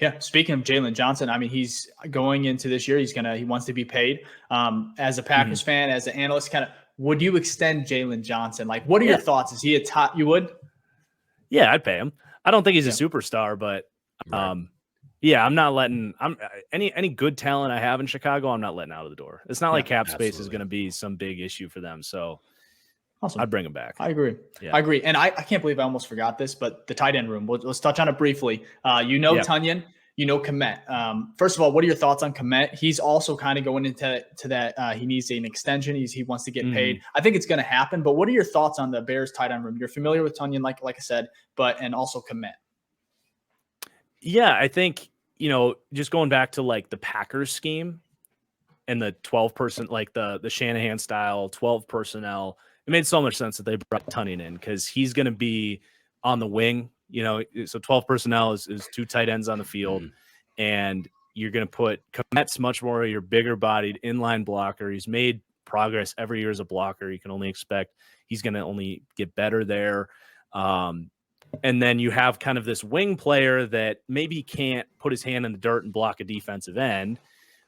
Yeah. Speaking of Jalen Johnson, I mean, he's going into this year. He wants to be paid. As a Packers fan, as an analyst, would you extend Jalen Johnson? Like, what are your thoughts? Is he a top? You would? Yeah, I'd pay him. I don't think he's a superstar, but I'm not letting any good talent I have in Chicago, I'm not letting out of the door. It's not like cap space is going to be some big issue for them. So awesome. I'd bring him back. I agree. Yeah. I agree. And I can't believe I almost forgot this, but the tight end room, let's touch on it briefly. Tunyon, Kmet. First of all, what are your thoughts on Kmet? He's also kind of going into that. He needs an extension. He wants to get paid. I think it's going to happen. But what are your thoughts on the Bears tight end room? You're familiar with Tunyon, like I said, and also Kmet. Yeah, I think just going back to like the Packers scheme and the 12-person, like the Shanahan style 12 personnel. It made so much sense that they brought Tunyon in because he's going to be on the wing. So 12 personnel is 2 tight ends on the field, and you're going to put Kmet's much more your bigger bodied inline blocker. He's made progress every year as a blocker. You can only expect he's going to only get better there. And then you have kind of this wing player that maybe can't put his hand in the dirt and block a defensive end,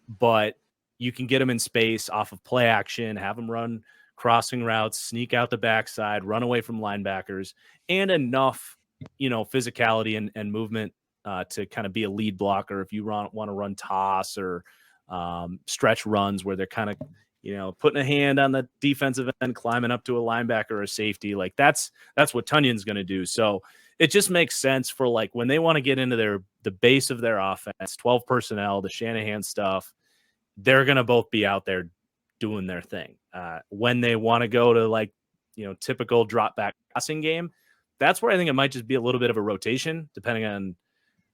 but you can get him in space off of play action, have him run crossing routes, sneak out the backside, run away from linebackers, and enough physicality and movement to kind of be a lead blocker if you want to run toss or stretch runs where they're kind of putting a hand on the defensive end, climbing up to a linebacker or a safety. Like that's what Tunyon's going to do. So it just makes sense for like when they want to get into the base of their offense, 12 personnel, the Shanahan stuff, they're going to both be out there doing their thing. When they want to go to like typical drop back passing game, that's where I think it might just be a little bit of a rotation, depending on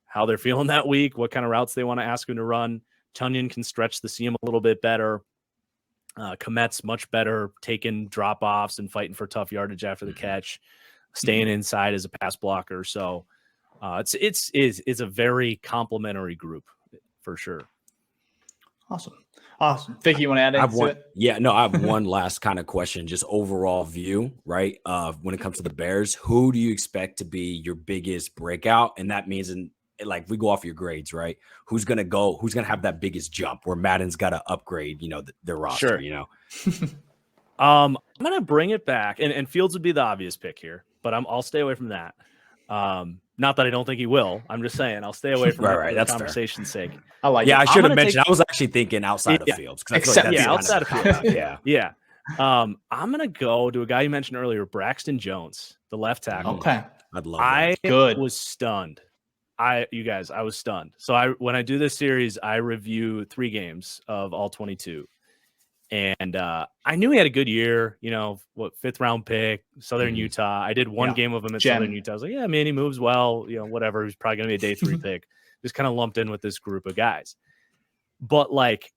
how they're feeling that week, what kind of routes they want to ask him to run. Tunyon can stretch the seam a little bit better. Kmet's much better taking drop-offs and fighting for tough yardage after the catch, staying inside as a pass blocker. So it's a very complimentary group for sure. Awesome. Vicky, you want to add anything to it? Yeah, no, I have one last kind of question, just overall view, right? When it comes to the Bears, who do you expect to be your biggest breakout? And that means like we go off your grades, right? Who's going to have that biggest jump where Madden's got to upgrade, their roster, I'm going to bring it back and Fields would be the obvious pick here, but I'll stay away from that. Not that I don't think he will. I'm just saying I'll stay away from that for the conversation's sake. I like it. I should have mentioned. I was actually thinking outside of Fields. Outside of Fields. Yeah. I'm going to go to a guy you mentioned earlier, Braxton Jones, the left tackle. Okay. I'd love that. I was stunned. I was stunned. So when I do this series, I review 3 games of all 22. And I knew he had a good year, 5th round pick, Southern Utah. I did one game of him at Southern Utah. I was like, yeah, man, he moves well, whatever. He's probably going to be a day 3 pick. Just kind of lumped in with this group of guys. But like,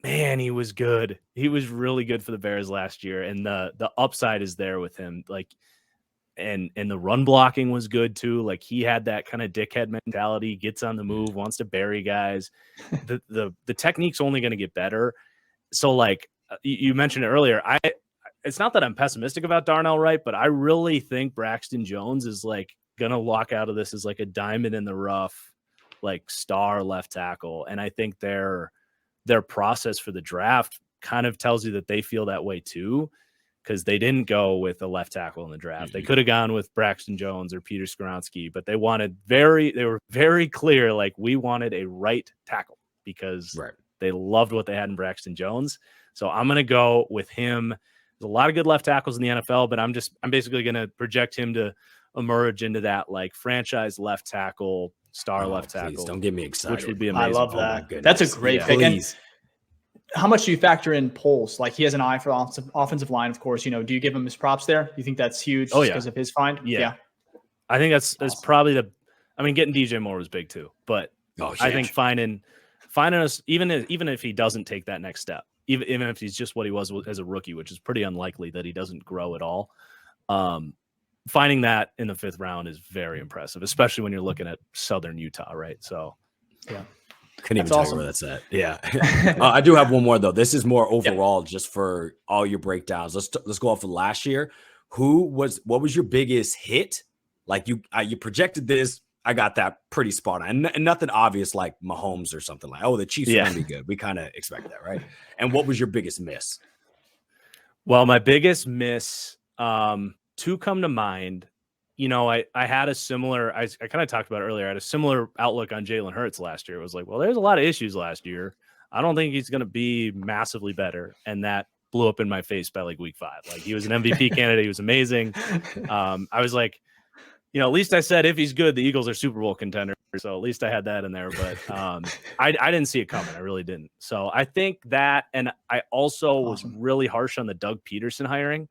man, he was good. He was really good for the Bears last year. And the upside is there with him. Like, and the run blocking was good too. Like he had that kind of dickhead mentality, gets on the move, wants to bury guys. The technique's only going to get better. So like you mentioned it earlier, it's not that I'm pessimistic about Darnell Wright, but I really think Braxton Jones is like going to walk out of this as like a diamond in the rough, like star left tackle. And I think their process for the draft kind of tells you that they feel that way too, because they didn't go with a left tackle in the draft. They could have gone with Braxton Jones or Peter Skoronski, but they were very clear. Like we wanted a right tackle because they loved what they had in Braxton Jones. So I'm going to go with him. There's a lot of good left tackles in the NFL, but I'm basically going to project him to emerge into that like franchise left tackle star left tackle. Please don't get me excited. Which would be amazing. I love that. That's a great pick. Please. How much do you factor in Poles? Like, he has an eye for offensive line, of course. Do you give him his props there? Do you think that's huge because of his find? Yeah. I think that's probably getting DJ Moore was big too, but I think finding us, even if he doesn't take that next step, even if he's just what he was as a rookie, which is pretty unlikely that he doesn't grow at all. Finding that in the 5th round is very impressive, especially when you're looking at Southern Utah, right? So, yeah. Couldn't even tell you where that's at. Yeah. I do have one more though. This is more overall, just for all your breakdowns. Let's go off of last year. What was your biggest hit? Like you projected this. I got that pretty spot on, and nothing obvious like Mahomes or something like, the Chiefs are going to be good. We kind of expect that, right? And what was your biggest miss? Well, my biggest miss, two come to mind. I had a similar, I kind of talked about it earlier. I had a similar outlook on Jalen Hurts last year. It was like, well, there's a lot of issues last year. I don't think he's going to be massively better. And that blew up in my face by like week 5. Like, he was an MVP candidate. He was amazing. I was like, at least I said, if he's good, the Eagles are Super Bowl contender. So at least I had that in there, but I didn't see it coming. I really didn't. So I think that, and I also was really harsh on the Doug Peterson hiring.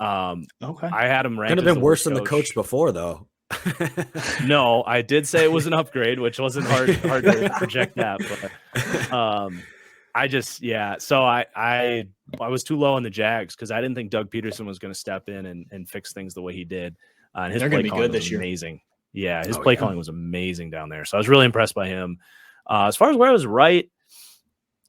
Okay. I had him ranked. Could have been worse than the coach before, though. No, I did say it was an upgrade, which wasn't hard to project that. But I just, So I was too low on the Jags because I didn't think Doug Peterson was going to step in and fix things the way he did. And his play calling was amazing. Yeah, his play calling was amazing down there. So I was really impressed by him. As far as where I was right,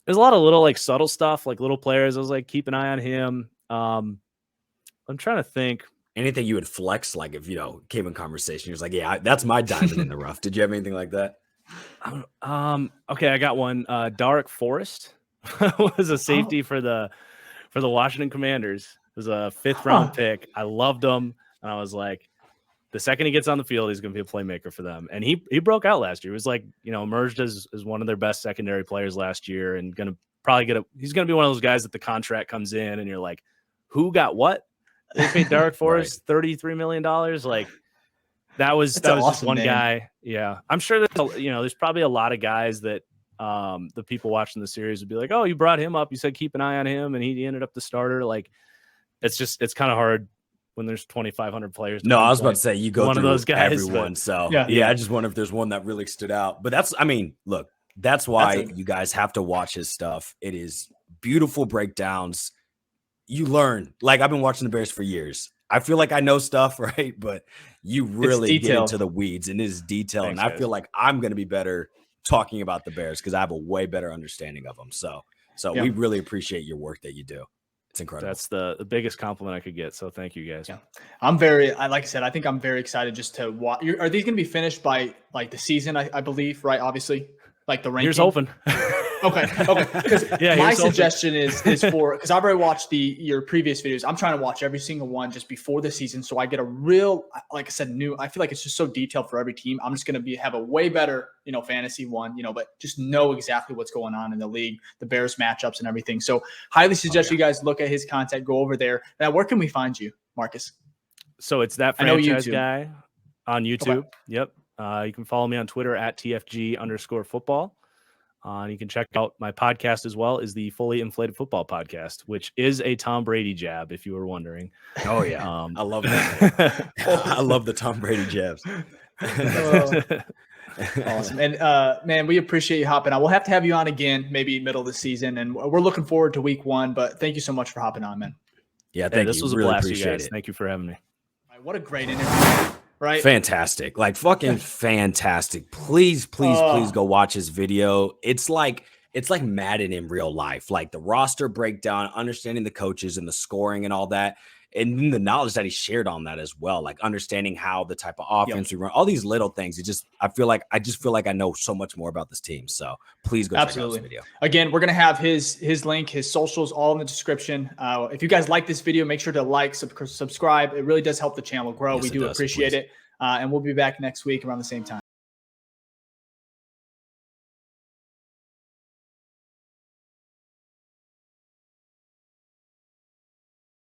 there's a lot of little like subtle stuff, like little players. I was like, keep an eye on him. I'm trying to think. Anything you would flex, like if came in conversation, you're like, yeah, that's my diamond in the rough. Did you have anything like that? Okay, I got one. Darrick Forrest was a safety for the Washington Commanders. It was a 5th round pick. I loved him, and I was like, the second he gets on the field, he's going to be a playmaker for them. And he broke out last year. He was like, emerged as one of their best secondary players last year, and going to probably he's going to be one of those guys that the contract comes in, and you're like, who got what? They paid Darrick Forrest $33 million. Like, that was awesome, just one guy. Yeah. I'm sure that, there's probably a lot of guys that the people watching the series would be like, oh, you brought him up. You said keep an eye on him, and he ended up the starter. Like, it's kind of hard when there's 2,500 players. No, I was about to say, you go one through of those guys, everyone. So yeah, I just wonder if there's one that really stood out. But look, that's why you guys have to watch his stuff. It is beautiful breakdowns. You learn. Like, I've been watching the Bears for years. I feel like I know stuff, right? But you really get into the weeds, and it is detailed. Thanks, and I feel like I'm going to be better talking about the Bears because I have a way better understanding of them. So we really appreciate your work that you do. It's incredible. That's the biggest compliment I could get. So thank you guys. Yeah. Like I said, I think I'm very excited just to watch. Are these going to be finished by like the season? I believe, right? Obviously, like the ranking. Here's hoping. Okay. Because my suggestion is for, because I've already watched your previous videos. I'm trying to watch every single one just before the season, so I get a real, like I said, I feel like it's just so detailed for every team. I'm just going to have a way better, fantasy one, but just know exactly what's going on in the league, the Bears matchups and everything. So highly suggest you guys look at his content, go over there. Now, where can we find you, Marcus? So it's that franchise guy on YouTube. Okay. Yep. You can follow me on Twitter at TFG_football. You can check out my podcast as well, is the Fully Inflated Football Podcast, which is a Tom Brady jab, if you were wondering. Oh, yeah. I love that. I love the Tom Brady jabs. Awesome. And, man, we appreciate you hopping on. We'll have to have you on again, maybe middle of the season. And we're looking forward to week 1. But thank you so much for hopping on, man. Yeah, thank you. This was a blast, you guys. Thank you for having me. What a great interview. Right. Fantastic. Like, fucking fantastic. Please go watch his video. It's like Madden in real life, like the roster breakdown, understanding the coaches and the scoring and all that. And then the knowledge that he shared on that as well, like understanding how the type of offense we run, all these little things. I just feel like I know so much more about this team. So please go check out this video. Again, we're going to have his link, his socials, all in the description. If you guys like this video, make sure to like, subscribe. It really does help the channel grow. We do appreciate it. And we'll be back next week around the same time.